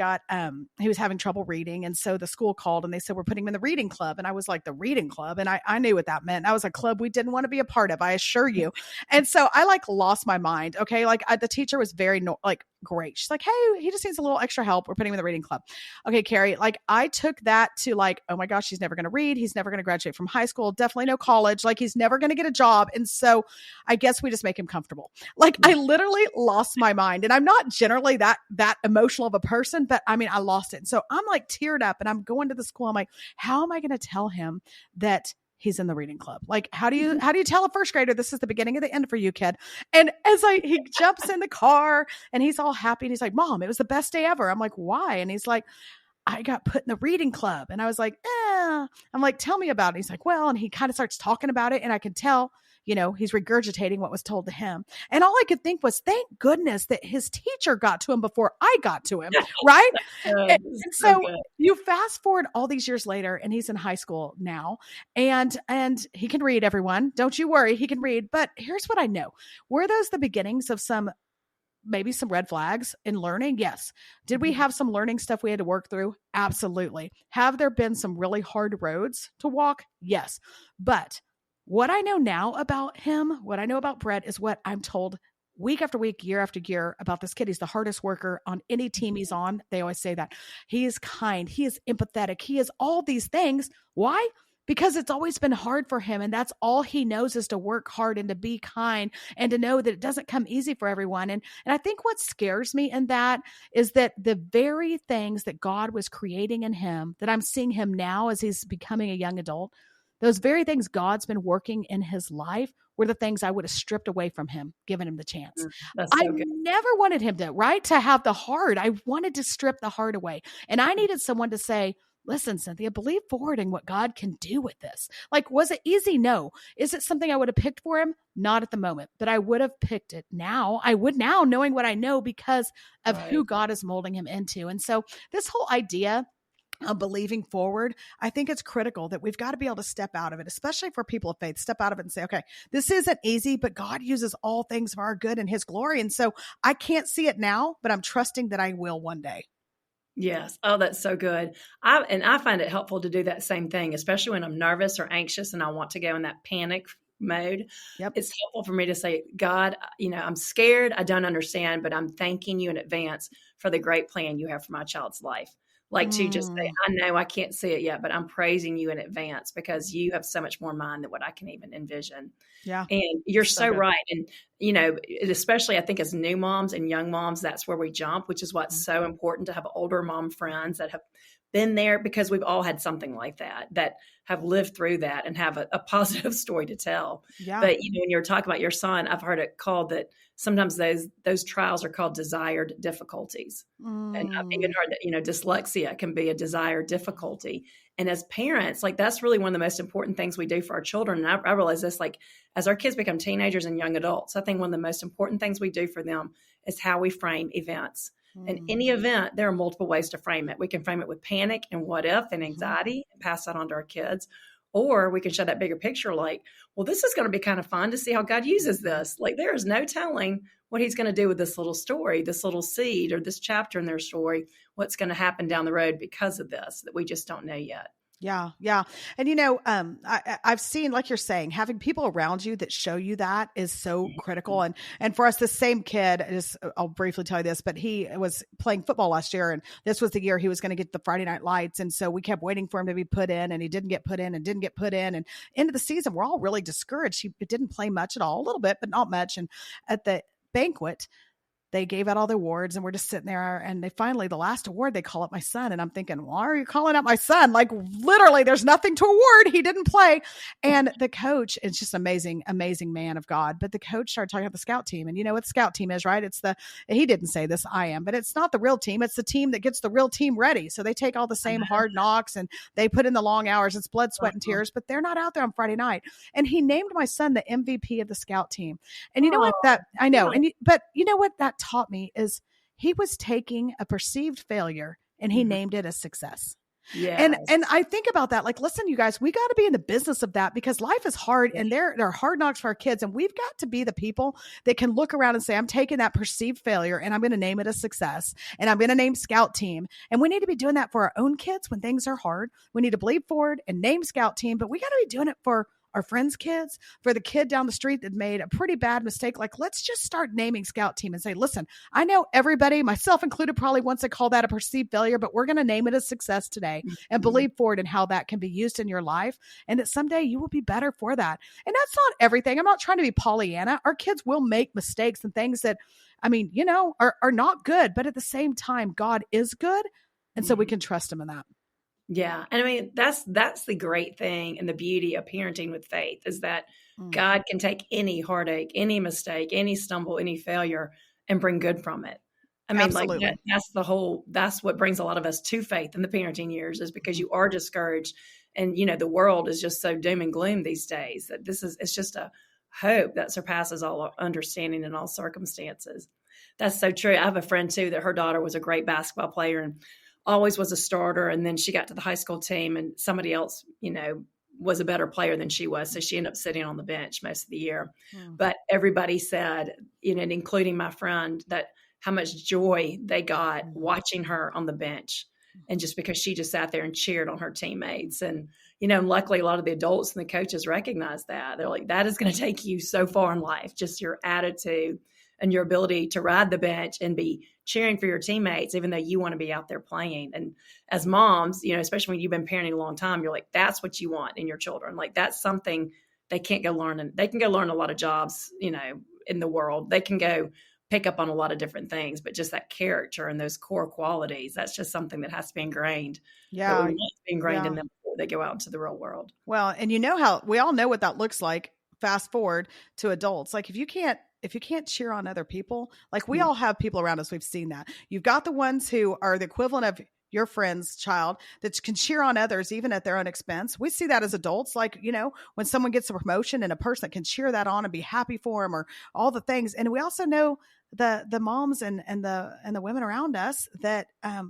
was having trouble reading. And so the school called and they said, we're putting him in the reading club. And I was like, the reading club. And I knew what that meant. That was a club we didn't want to be a part of, I assure you. And so I like lost my mind. Okay. Like the teacher was very great. She's like, hey, he just needs a little extra help. We're putting him in the reading club. Okay, Kari, like I took that to like, oh my gosh, he's never going to read. He's never going to graduate from high school. Definitely no college. Like he's never going to get a job. And so I guess we just make him comfortable. Like I literally lost my mind, and I'm not generally that emotional of a person, but I mean, I lost it. And so I'm like teared up, and I'm going to the school. I'm like, how am I going to tell him that he's in the reading club? Like, how do you tell a first grader this is the beginning of the end for you, kid? And as he jumps in the car and he's all happy and he's like, Mom, it was the best day ever. I'm like, why? And he's like, I got put in the reading club. And I was like, I'm like, tell me about it. He's like, well, and he kind of starts talking about it, and I can tell, he's regurgitating what was told to him. And all I could think was, thank goodness that his teacher got to him before I got to him. Right. And so you fast forward all these years later, and he's in high school now, and he can read, everyone. Don't you worry. He can read. But here's what I know. Were those the beginnings of maybe some red flags in learning? Yes. Did we have some learning stuff we had to work through? Absolutely. Have there been some really hard roads to walk? Yes. But what I know now about him, what I know about Brett, is what I'm told week after week, year after year about this kid. He's the hardest worker on any team he's on. They always say that. He is kind. He is empathetic. He is all these things. Why? Because it's always been hard for him. And that's all he knows, is to work hard and to be kind and to know that it doesn't come easy for everyone. And I think what scares me in that is that the very things that God was creating in him, that I'm seeing him now as he's becoming a young adult, those very things God's been working in his life were the things I would have stripped away from him, given him the chance. That's so good. I never wanted him to have the hard. I wanted to strip the hard away. And I needed someone to say, listen, Cynthia, believe forward in what God can do with this. Like, was it easy? No. Is it something I would have picked for him? Not at the moment, but I would have picked it now. I would now, knowing what I know because of who God is molding him into. And so this whole idea of believing forward, I think it's critical that we've got to be able to step out of it, especially for people of faith, step out of it and say, okay, this isn't easy, but God uses all things for our good and his glory. And so I can't see it now, but I'm trusting that I will one day. Yes. Oh, that's so good. I find it helpful to do that same thing, especially when I'm nervous or anxious and I want to go in that panic mode. Yep. It's helpful for me to say, God, I'm scared. I don't understand, but I'm thanking you in advance for the great plan you have for my child's life. Like to just say, I know I can't see it yet, but I'm praising you in advance because you have so much more mind than what I can even envision. Yeah. And you're so right. And, especially I think as new moms and young moms, that's where we jump, which is what's so important to have older mom friends that have been there, because we've all had something like that have lived through that and have a positive story to tell. Yeah. But, when you're talking about your son, I've heard it called that sometimes those trials are called desired difficulties. And I've even heard that, dyslexia can be a desired difficulty. And as parents, like that's really one of the most important things we do for our children. And I realize this, like as our kids become teenagers and young adults, I think one of the most important things we do for them is how we frame events. In any event, there are multiple ways to frame it. We can frame it with panic and what if and anxiety and pass that on to our kids. Or we can show that bigger picture like, well, this is going to be kind of fun to see how God uses this. Like there is no telling what he's going to do with this little story, this little seed or this chapter in their story, what's going to happen down the road because of this that we just don't know yet. Yeah. Yeah. And, I've seen, like you're saying, having people around you that show you that is so critical. And for us, the same kid I'll briefly tell you this, but he was playing football last year and this was the year he was going to get the Friday night lights. And so we kept waiting for him to be put in and he didn't get put in and didn't get put in. And end of the season, we're all really discouraged. He didn't play much at all, a little bit, but not much. And at the banquet, they gave out all the awards and we're just sitting there and the last award, they call up my son. And I'm thinking, why are you calling up my son? Like literally there's nothing to award. He didn't play. And the coach is just amazing, amazing man of God. But the coach started talking about the scout team and you know what the scout team is, right? He didn't say this, I am, but it's not the real team. It's the team that gets the real team ready. So they take all the same hard knocks and they put in the long hours. It's blood, sweat and tears, but they're not out there on Friday night. And he named my son the MVP of the scout team. And you know what I know. But you know what that taught me is he was taking a perceived failure and he named it a success. Yes. And I think about that, like, listen, you guys, we got to be in the business of that because life is hard and there are hard knocks for our kids. And we've got to be the people that can look around and say, I'm taking that perceived failure and I'm going to name it a success and I'm going to name Scout Team. And we need to be doing that for our own kids when things are hard. We need to believe forward and name Scout Team, but we got to be doing it for our friends' kids, for the kid down the street that made a pretty bad mistake. Like, let's just start naming Scout Team and say, listen, I know everybody, myself included, probably wants to call that a perceived failure, but we're going to name it a success today and believe forward in how that can be used in your life and that someday you will be better for that. And that's not everything. I'm not trying to be Pollyanna. Our kids will make mistakes and things that, are not good, but at the same time, God is good. And so we can trust him in that. Yeah. And that's the great thing and the beauty of parenting with faith is that God can take any heartache, any mistake, any stumble, any failure and bring good from it. Absolutely. That's what brings a lot of us to faith in the parenting years is because you are discouraged and, the world is just so doom and gloom these days that it's just a hope that surpasses all understanding in all circumstances. That's so true. I have a friend too, that her daughter was a great basketball player and always was a starter. And then she got to the high school team and somebody else, was a better player than she was. So she ended up sitting on the bench most of the year. But everybody said, and including my friend, that how much joy they got watching her on the bench. And just because she just sat there and cheered on her teammates. And, luckily a lot of the adults and the coaches recognize that. They're like, that is going to take you so far in life, just your attitude and your ability to ride the bench and be cheering for your teammates, even though you want to be out there playing. And as moms, especially when you've been parenting a long time, you're like, that's what you want in your children. Like that's something they can't go learn. And they can go learn a lot of jobs, in the world. They can go pick up on a lot of different things, but just that character and those core qualities, that's just something that has to be ingrained. Yeah. In them before they go out into the real world. Well, and how we all know what that looks like. Fast forward to adults. Like if you can't cheer on other people, like we all have people around us. We've seen that. You've got the ones who are the equivalent of your friend's child that can cheer on others, even at their own expense. We see that as adults, like, when someone gets a promotion and a person that can cheer that on and be happy for them, or all the things. And we also know the moms and the women around us that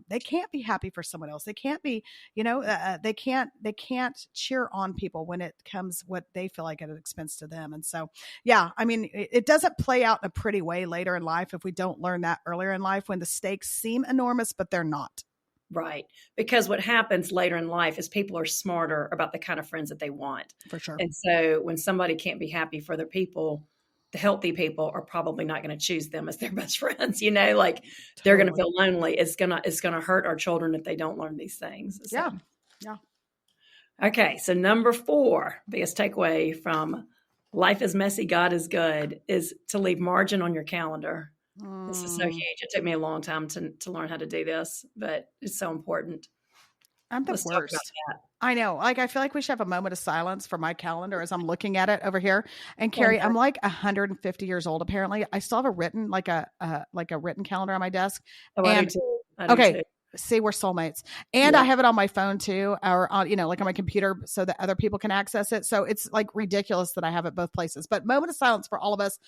they can't be happy for someone else. They can't be, they can't cheer on people when it comes what they feel like at an expense to them. And so, yeah, I mean, it doesn't play out in a pretty way later in life if we don't learn that earlier in life, when the stakes seem enormous, but they're not. Right. Because what happens later in life is people are smarter about the kind of friends that they want. For sure. And so when somebody can't be happy for their people, the healthy people are probably not going to choose them as their best friends, they're going to feel lonely. It's going to hurt our children if they don't learn these things. So. Yeah. Yeah. Okay. So number 4, biggest takeaway from Life is Messy, God is Good, is to leave margin on your calendar. This is so huge. It took me a long time to learn how to do this, but it's so important. I'm the worst. I know. Like, I feel like we should have a moment of silence for my calendar as I'm looking at it over here. And Kari, I'm like 150 years old. Apparently, I still have a written, like a written calendar on my desk. Oh, I do too. Okay. See, we're soulmates. And I have it on my phone too, or on, like on my computer, so that other people can access it. So it's like ridiculous that I have it both places. But moment of silence for all of us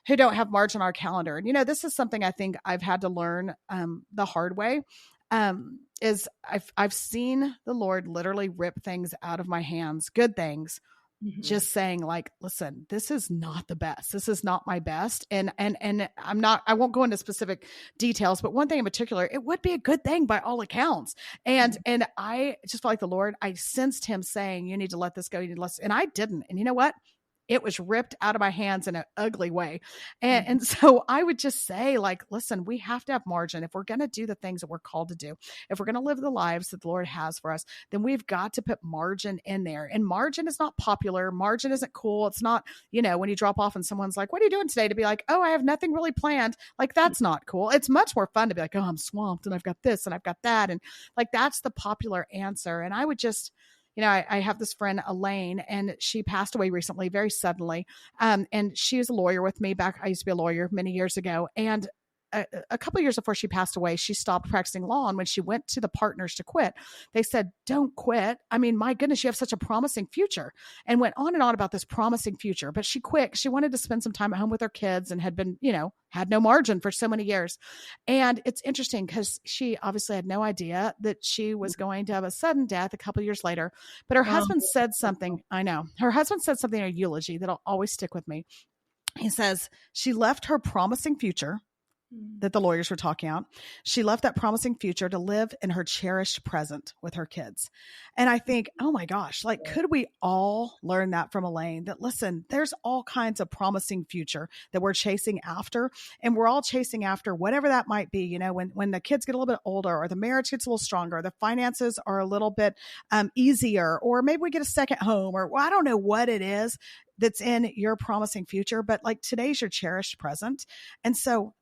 who don't have margin on our calendar. And, this is something I think I've had to learn the hard way. Is I've seen the Lord literally rip things out of my hands, good things, just saying, like, listen, this is not the best. This is not my best. And I won't go into specific details, but one thing in particular, it would be a good thing by all accounts. And I just felt like the Lord, I sensed him saying, you need to let this go. You need to let this, and I didn't. And you know what? It was ripped out of my hands in an ugly way. And so I would just say, like, listen, we have to have margin. If we're going to do the things that we're called to do, if we're going to live the lives that the Lord has for us, then we've got to put margin in there. And margin is not popular. Margin isn't cool. It's not, when you drop off and someone's like, what are you doing today? To be like, oh, I have nothing really planned. Like, that's not cool. It's much more fun to be like, oh, I'm swamped and I've got this and I've got that. And like, that's the popular answer. And I would just, I have this friend, Elaine, and she passed away recently, very suddenly. And she was a lawyer with me back. I used to be a lawyer many years ago. And a couple of years before she passed away, she stopped practicing law. And when she went to the partners to quit, they said, don't quit. I mean, my goodness, you have such a promising future, and went on and on about this promising future. But she quit. She wanted to spend some time at home with her kids and had been, had no margin for so many years. And it's interesting because she obviously had no idea that she was going to have a sudden death a couple of years later. But her husband said something. I know. Her husband said something in a eulogy that'll always stick with me. He says, she left her promising future that the lawyers were talking about. She left that promising future to live in her cherished present with her kids. And I think, oh my gosh, like, could we all learn that from Elaine, that listen, there's all kinds of promising future that we're chasing after, and we're all chasing after whatever that might be. When the kids get a little bit older, or the marriage gets a little stronger, the finances are a little bit easier, or maybe we get a second home, or I don't know what it is that's in your promising future, but like, today's your cherished present. And so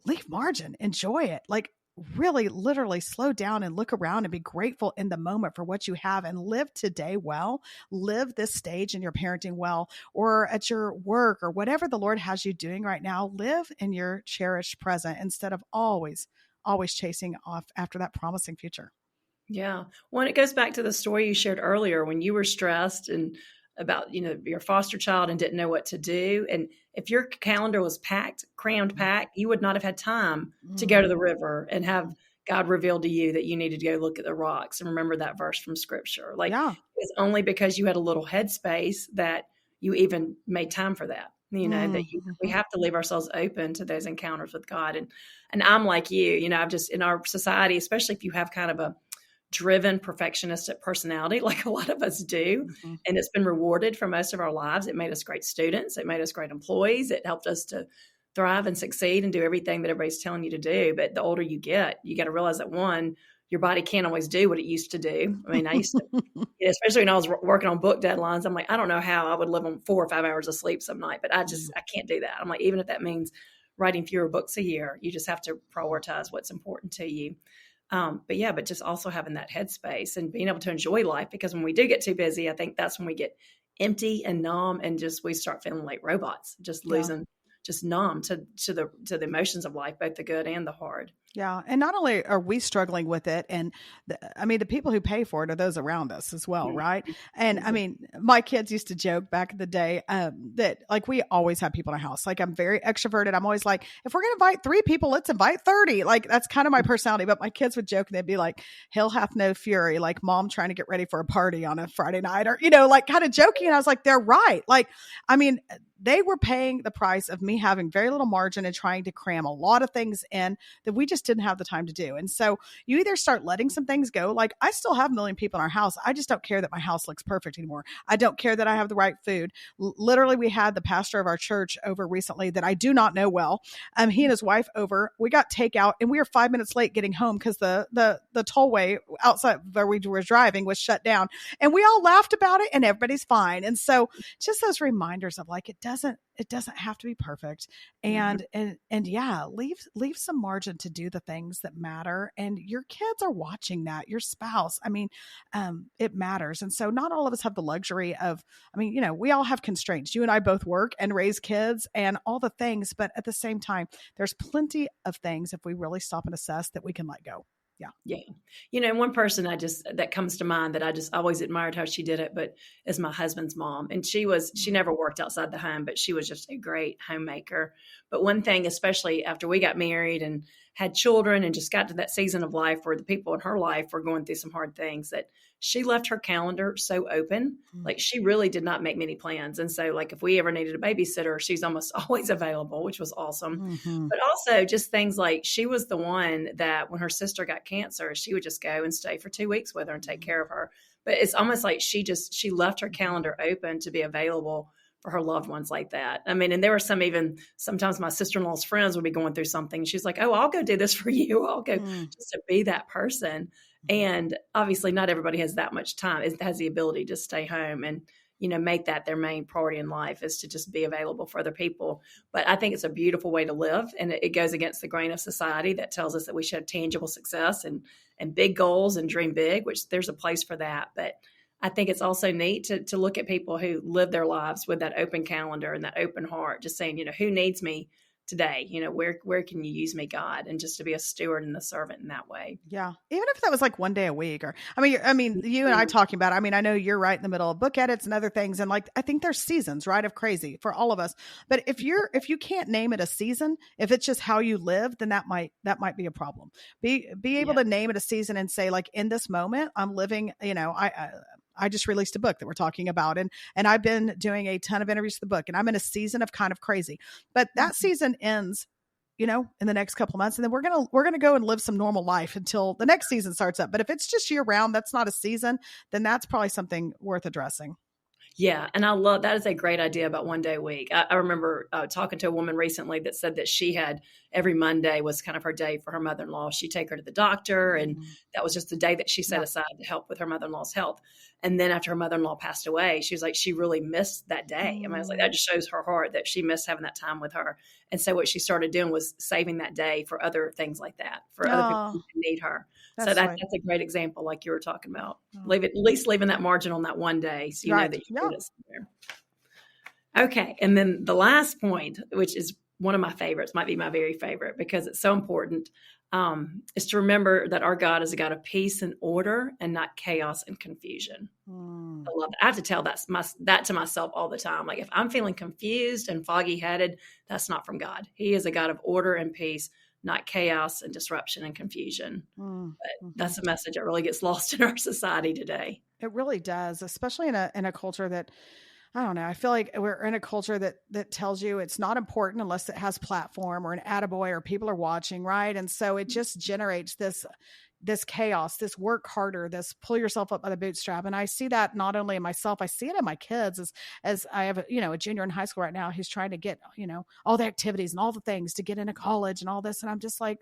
leave margin, enjoy it. Like, really, literally slow down and look around and be grateful in the moment for what you have, and live today well. Live this stage in your parenting well, or at your work, or whatever the Lord has you doing right now. Live in your cherished present instead of always chasing off after that promising future. Yeah. Well, it goes back to the story you shared earlier when you were stressed and about, your foster child and didn't know what to do. And if your calendar was crammed packed, you would not have had time to go to the river and have God reveal to you that you needed to go look at the rocks and remember that verse from scripture. Like, it's only because you had a little headspace that you even made time for that. We have to leave ourselves open to those encounters with God. And I'm like you, I've just, in our society, especially if you have kind of a driven perfectionistic personality, like a lot of us do. And it's been rewarded for most of our lives. It made us great students. It made us great employees. It helped us to thrive and succeed and do everything that everybody's telling you to do. But the older you get, you got to realize that, one, your body can't always do what it used to do. I mean, I used to, especially when I was working on book deadlines, I'm like, I don't know how I would live on 4 or 5 hours of sleep some night, but I can't do that. I'm like, even if that means writing fewer books a year, you just have to prioritize what's important to you. But just also having that headspace and being able to enjoy life, because when we do get too busy, I think that's when we get empty and numb, and we start feeling like robots, just losing, just numb to the emotions of life, both the good and the hard. Yeah. And not only are we struggling with it, and the people who pay for it are those around us as well, right? And I mean, my kids used to joke back in the day that like we always have people in our house. Like I'm very extroverted. I'm always like, if we're going to invite 3 people, let's invite 30. Like that's kind of my personality. But my kids would joke and they'd be like, hell hath no fury, like mom trying to get ready for a party on a Friday night or, like kind of joking. And I was like, they're right. Like, I mean, they were paying the price of me having very little margin and trying to cram a lot of things in that we just didn't have the time to do. And so you either start letting some things go. Like I still have a million people in our house. I just don't care that my house looks perfect anymore. I don't care that I have the right food. Literally, we had the pastor of our church over recently that I do not know well. He and his wife over, we got takeout and we were 5 minutes late getting home because the tollway outside where we were driving was shut down, and we all laughed about it and everybody's fine. And so just those reminders of like, it doesn't have to be perfect. And yeah, leave some margin to do the things that matter. And your kids are watching that, your spouse. I mean, it matters. And so not all of us have the luxury of, we all have constraints. You and I both work and raise kids and all the things, but at the same time, there's plenty of things if we really stop and assess that we can let go. Yeah. Yeah. One person that comes to mind that I just always admired how she did it, but is my husband's mom. And she never worked outside the home, but she was just a great homemaker. But one thing, especially after we got married and had children and just got to that season of life where the people in her life were going through some hard things, that she left her calendar so open. Like she really did not make many plans. And so like if we ever needed a babysitter, she's almost always available, which was awesome. But also just things like she was the one that when her sister got cancer, she would just go and stay for 2 weeks with her and take care of her. But it's almost like she left her calendar open to be available for her loved ones like that. I mean, and there were sometimes my sister-in-law's friends would be going through something. She's like, oh, I'll go do this for you. I'll go just to be that person. And obviously not everybody has that much time. It has the ability to stay home and, make that their main priority in life is to just be available for other people. But I think it's a beautiful way to live. And it goes against the grain of society that tells us that we should have tangible success and big goals and dream big, which there's a place for that. But I think it's also neat to look at people who live their lives with that open calendar and that open heart, just saying, who needs me today? Where can you use me, God? And just to be a steward and a servant in that way. Yeah. Even if that was like one day a week or, you and I talking about, I know you're right in the middle of book edits and other things. And like, I think there's seasons, right, of crazy for all of us. But if you can't name it a season, if it's just how you live, then that might be a problem. Be able to name it a season and say like, in this moment, I'm living, I just released a book that we're talking about and I've been doing a ton of interviews for the book and I'm in a season of kind of crazy, but that season ends, in the next couple of months. And then we're going to go and live some normal life until the next season starts up. But if it's just year round, that's not a season, then that's probably something worth addressing. Yeah. And I love, that is a great idea about one day a week. I remember talking to a woman recently that said that she had every Monday was kind of her day for her mother-in-law. She'd take her to the doctor and that was just the day that she set aside to help with her mother-in-law's health. And then after her mother-in-law passed away, she was like, she really missed that day. I was like, that just shows her heart that she missed having that time with her. And so what she started doing was saving that day for other things like that, for other people who need her. That's a great example, like you were talking about. At least leaving that margin on that one day, so you know that you put it somewhere. Okay, and then the last point, which is one of my favorites, might be my very favorite because it's so important, is to remember that our God is a God of peace and order and not chaos and confusion. I love that. I have to tell that to myself all the time. Like if I'm feeling confused and foggy-headed, that's not from God. He is a God of order and peace, not chaos and disruption and confusion. But that's a message that really gets lost in our society today. It really does, especially in a culture that, I don't know, I feel like we're in a culture that tells you it's not important unless it has platform or an attaboy or people are watching, right? And so it just generates this chaos, this work harder, this pull yourself up by the bootstrap. And I see that not only in myself, I see it in my kids as I have, a junior in high school right now who's trying to get, all the activities and all the things to get into college and all this. And I'm just like,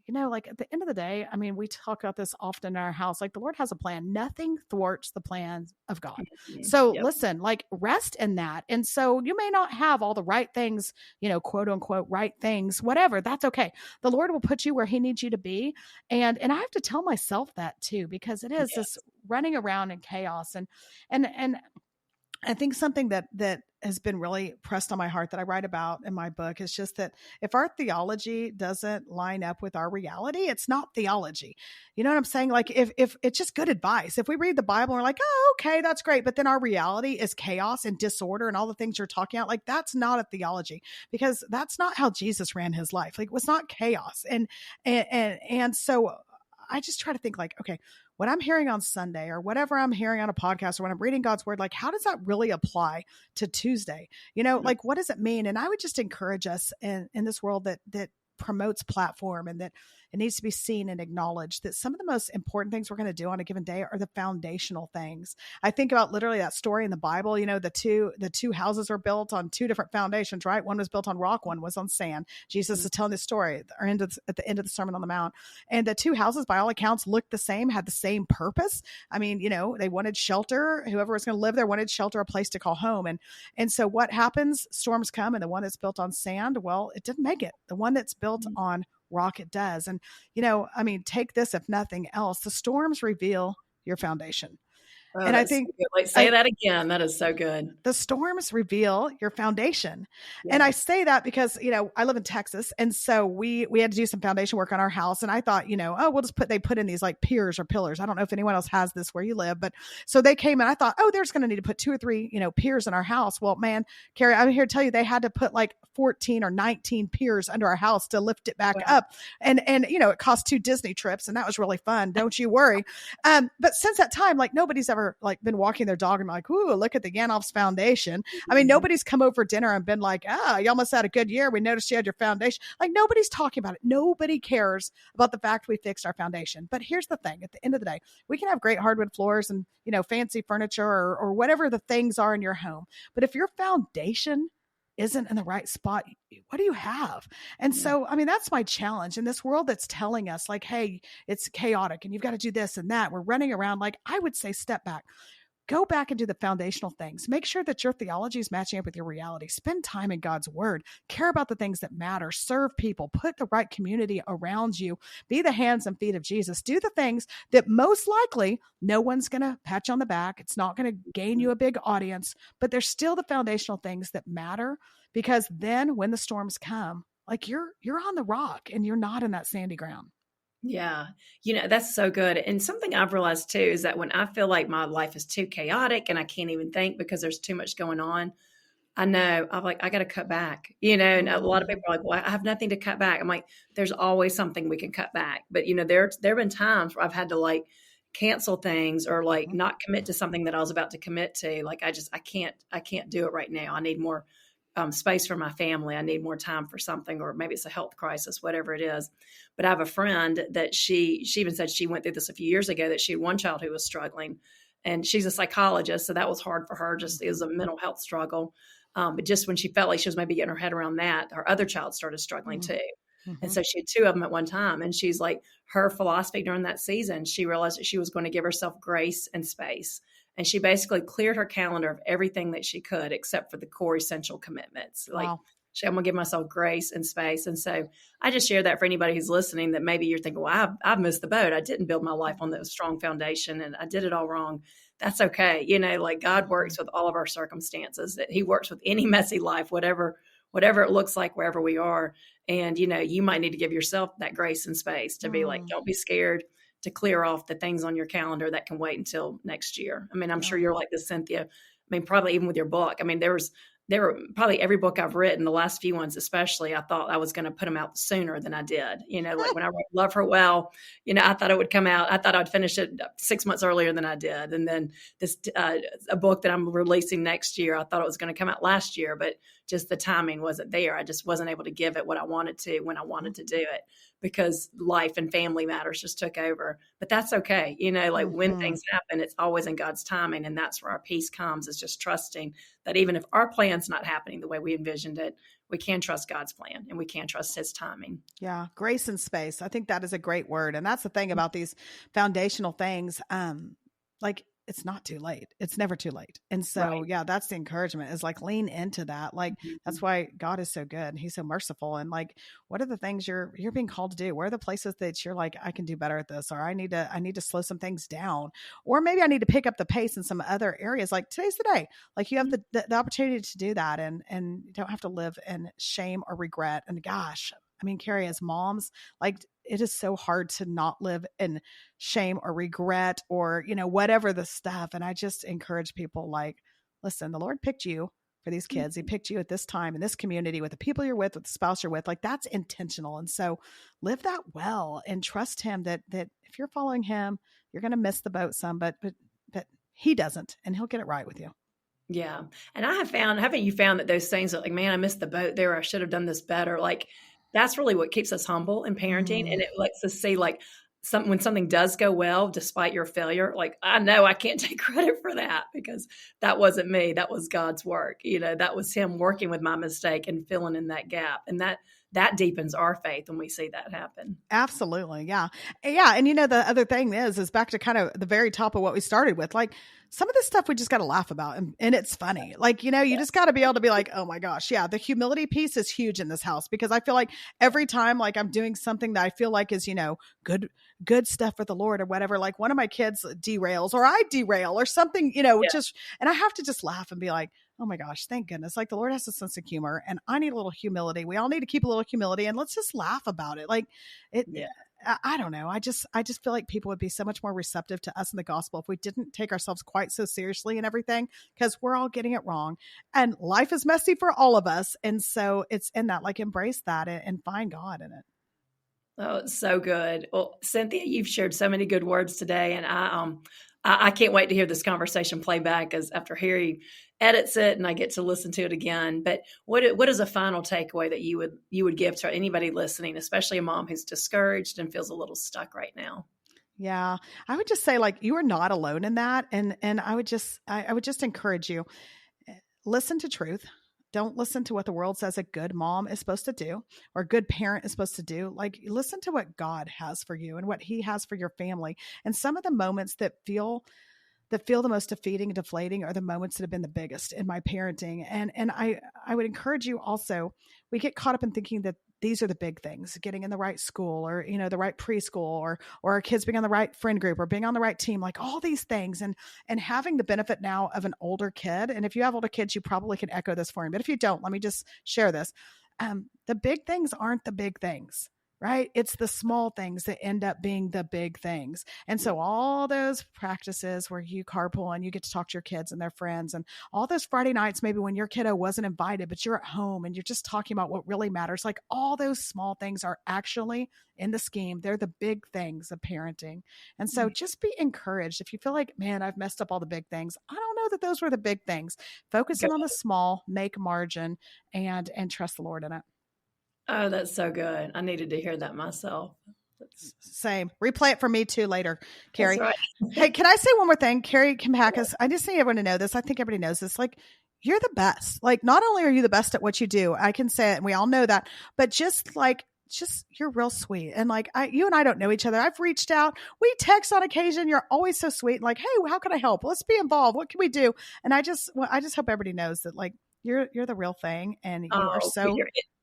like at the end of the day, we talk about this often in our house, like the Lord has a plan. Nothing thwarts the plans of God. So listen, like rest in that. And so you may not have all the right things, quote unquote, right things, whatever, that's okay. The Lord will put you where he needs you to be. And I have to tell myself that too, because it is this running around in chaos and I think something that has been really pressed on my heart that I write about in my book is just that if our theology doesn't line up with our reality, it's not theology. You know what I'm saying? Like if it's just good advice. If we read the Bible and we're like, oh, okay, that's great. But then our reality is chaos and disorder and all the things you're talking about. Like that's not a theology, because that's not how Jesus ran his life. Like it was not chaos. And so I just try to think like, okay, what I'm hearing on Sunday or whatever I'm hearing on a podcast or when I'm reading God's word, like how does that really apply to Tuesday? You know, like what does it mean? And I would just encourage us in this world that promotes platform and that it needs to be seen and acknowledged, that some of the most important things we're going to do on a given day are the foundational things. I think about literally that story in the Bible. You know, the two houses are built on two different foundations, right? One was built on rock, one was on sand. Jesus is telling this story at the end of the Sermon on the Mount. And the two houses, by all accounts, looked the same, had the same purpose. I mean, you know, they wanted shelter. Whoever was going to live there wanted shelter, a place to call home. And so what happens? Storms come, and the one that's built on sand, well, it didn't make it. The one that's built on rock, it does. And, you know, I mean, take this, if nothing else, the storms reveal your foundation. Oh, and I think, so like, say that again. That is so good. The storms reveal your foundation. Yes. And I say that because, you know, I live in Texas. And so we had to do some foundation work on our house. And I thought, you know, oh, they put in these like piers or pillars. I don't know if anyone else has this where you live, but so they came and I thought, oh, there's going to need to put 2 or 3, you know, piers in our house. Well, man, Kari, I'm here to tell you, they had to put like 14 or 19 piers under our house to lift it back up. And, you know, it cost 2 Disney trips and that was really fun. Don't you worry. But since that time, like nobody's ever like been walking their dog and like, ooh, look at the Yanoff's foundation. I mean, nobody's come over dinner and been like, you almost had a good year. We noticed you had your foundation. Like nobody's talking about it. Nobody cares about the fact we fixed our foundation. But here's the thing. At the end of the day, we can have great hardwood floors and, you know, fancy furniture or whatever the things are in your home. But if your foundation isn't in the right spot, what do you have? And so, I mean, that's my challenge in this world that's telling us like, hey, it's chaotic and you've got to do this and that. We're running around. Like I would say, step back. Go back and do the foundational things. Make sure that your theology is matching up with your reality. Spend time in God's word. Care about the things that matter. Serve people. Put the right community around you. Be the hands and feet of Jesus. Do the things that most likely no one's going to pat you on the back. It's not going to gain you a big audience, but there's still the foundational things that matter, because then when the storms come, like you're on the rock and you're not in that sandy ground. Yeah. You know, that's so good. And something I've realized too is that when I feel like my life is too chaotic and I can't even think because there's too much going on, I know I'm like, I got to cut back, you know, and a lot of people are like, well, I have nothing to cut back. I'm like, there's always something we can cut back. But, you know, there've been times where I've had to like cancel things or like not commit to something that I was about to commit to. Like, I can't do it right now. I need more space for my family. I need more time for something, or maybe it's a health crisis, whatever it is. But I have a friend that she even said she went through this a few years ago, that she had one child who was struggling, and she's a psychologist. So that was hard for her. Just it was a mental health struggle. But just when she felt like she was maybe getting her head around that, her other child started struggling too. And so she had 2 of them at one time. And she's like, her philosophy during that season, she realized that she was going to give herself grace and space. And she basically cleared her calendar of everything that she could, except for the core essential commitments. Like, wow. I'm going to give myself grace and space. And so I just share that for anybody who's listening, that maybe you're thinking, well, I've missed the boat. I didn't build my life on that strong foundation and I did it all wrong. That's okay. You know, like God works with all of our circumstances, that he works with any messy life, whatever it looks like, wherever we are. And, you know, you might need to give yourself that grace and space to be like, don't be scared to clear off the things on your calendar that can wait until next year. I mean, I'm sure you're like this, Cynthia. I mean, probably even with your book. I mean, there were probably every book I've written, the last few ones especially, I thought I was going to put them out sooner than I did. You know, like when I wrote Love Her Well, you know, I thought it would come out. I thought I'd finish it 6 months earlier than I did. And then this a book that I'm releasing next year, I thought it was going to come out last year, but just the timing wasn't there. I just wasn't able to give it what I wanted to when I wanted to do it, because life and family matters just took over. But that's okay. You know, like when things happen, it's always in God's timing. And that's where our peace comes, is just trusting that even if our plan's not happening the way we envisioned it, we can trust God's plan and we can trust his timing. Yeah. Grace and space. I think that is a great word. And that's the thing about these foundational things. Like it's not too late. It's never too late. And so, Right. yeah, that's the encouragement is like lean into that. Like, that's why God is so good. He's so merciful. And like, what are the things you're being called to do? Where are the places that you're like, I can do better at this, or I need to slow some things down, or maybe I need to pick up the pace in some other areas. Like today's the day. Like you have the opportunity to do that, and you don't have to live in shame or regret. And gosh, I mean, Kari, as moms, like it is so hard to not live in shame or regret or, whatever the stuff. And I just encourage people like, listen, the Lord picked you for these kids. He picked you at this time in this community with the people you're with the spouse you're with. Like that's intentional. And so live that well and trust him that if you're following him, you're going to miss the boat some, but he doesn't, and he'll get it right with you. Yeah. And I have found, haven't you found that those things are like, man, I missed the boat there. I should have done this better. Like that's really what keeps us humble in parenting. And it lets us see like when something does go well, despite your failure, like I know I can't take credit for that because that wasn't me. That was God's work. That was him working with my mistake and filling in that gap. And that deepens our faith when we see that happen. Absolutely. Yeah. Yeah. And the other thing is back to kind of the very top of what we started with, like some of this stuff we just got to laugh about and it's funny. Like, you just got to be able to be like, oh my gosh. Yeah. The humility piece is huge in this house because I feel like every time like I'm doing something that I feel like is, good stuff for the Lord or whatever, like one of my kids derails or I derail or something, just, and I have to just laugh and be like, oh my gosh, thank goodness. Like the Lord has a sense of humor and I need a little humility. We all need to keep a little humility and let's just laugh about it. Like it, I don't know. I just feel like people would be so much more receptive to us in the gospel if we didn't take ourselves quite so seriously and everything, because we're all getting it wrong and life is messy for all of us. And so it's in that, like embrace that and find God in it. Oh, it's so good. Well, Cynthia, you've shared so many good words today, and I can't wait to hear this conversation play back as after Harry edits it and I get to listen to it again. But what is a final takeaway that you would give to anybody listening, especially a mom who's discouraged and feels a little stuck right now? Yeah, I would just say like you are not alone in that, and I would just encourage you, listen to truth. Don't listen to what the world says a good mom is supposed to do or a good parent is supposed to do. Like listen to what God has for you and what he has for your family. And some of the moments that feel the most defeating and deflating are the moments that have been the biggest in my parenting. And I would encourage you also, we get caught up in thinking that these are the big things, getting in the right school or, the right preschool or our kids being on the right friend group or being on the right team, like all these things and having the benefit now of an older kid. And if you have older kids, you probably can echo this for me, but if you don't, let me just share this. The big things aren't the big things. Right? It's the small things that end up being the big things. And so all those practices where you carpool and you get to talk to your kids and their friends and all those Friday nights, maybe when your kiddo wasn't invited, but you're at home and you're just talking about what really matters. Like all those small things are actually in the scheme. They're the big things of parenting. And so just be encouraged. If you feel like, man, I've messed up all the big things. I don't know that those were the big things. Focusing on the small, make margin and trust the Lord in it. Oh, that's so good. I needed to hear that myself. Same. Replay it for me too later, Kari. Right. Hey, can I say one more thing? Kari Kampakis, I just need everyone to know this. I think everybody knows this. Like, you're the best. Like, not only are you the best at what you do, I can say it and we all know that, but just you're real sweet. And like, you and I don't know each other. I've reached out. We text on occasion. You're always so sweet. And like, hey, how can I help? Let's be involved. What can we do? And I just hope everybody knows that like, you're the real thing. And you are so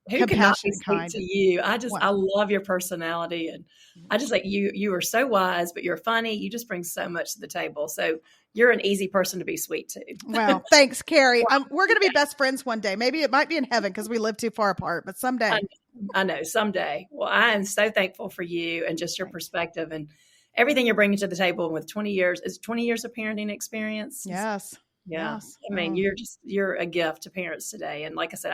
who cannot be sweet kind to you? I love your personality, and I just like you are so wise, but you're funny. You just bring so much to the table. So you're an easy person to be sweet to. Wow, thanks, Kari. We're going to be best friends one day. Maybe it might be in heaven because we live too far apart, but someday. I know someday. Well, I am so thankful for you and just your perspective and everything you're bringing to the table with 20 years of parenting experience. Yes. Yeah. Yes. I mean, you're a gift to parents today. And like I said,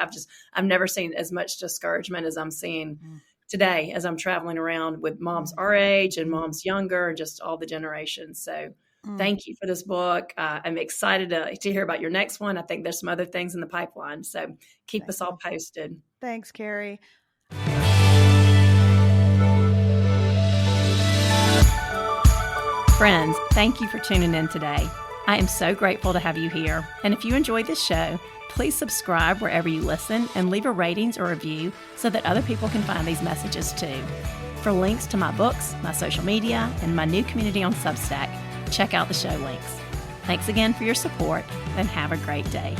I've never seen as much discouragement as I'm seeing today as I'm traveling around with moms our age and moms younger and just all the generations. So thank you for this book. I'm excited to hear about your next one. I think there's some other things in the pipeline. So keep us all posted. Thanks, Kari. Friends, thank you for tuning in today. I am so grateful to have you here. And if you enjoyed this show, please subscribe wherever you listen and leave a ratings or review so that other people can find these messages too. For links to my books, my social media, and my new community on Substack, check out the show links. Thanks again for your support, and have a great day.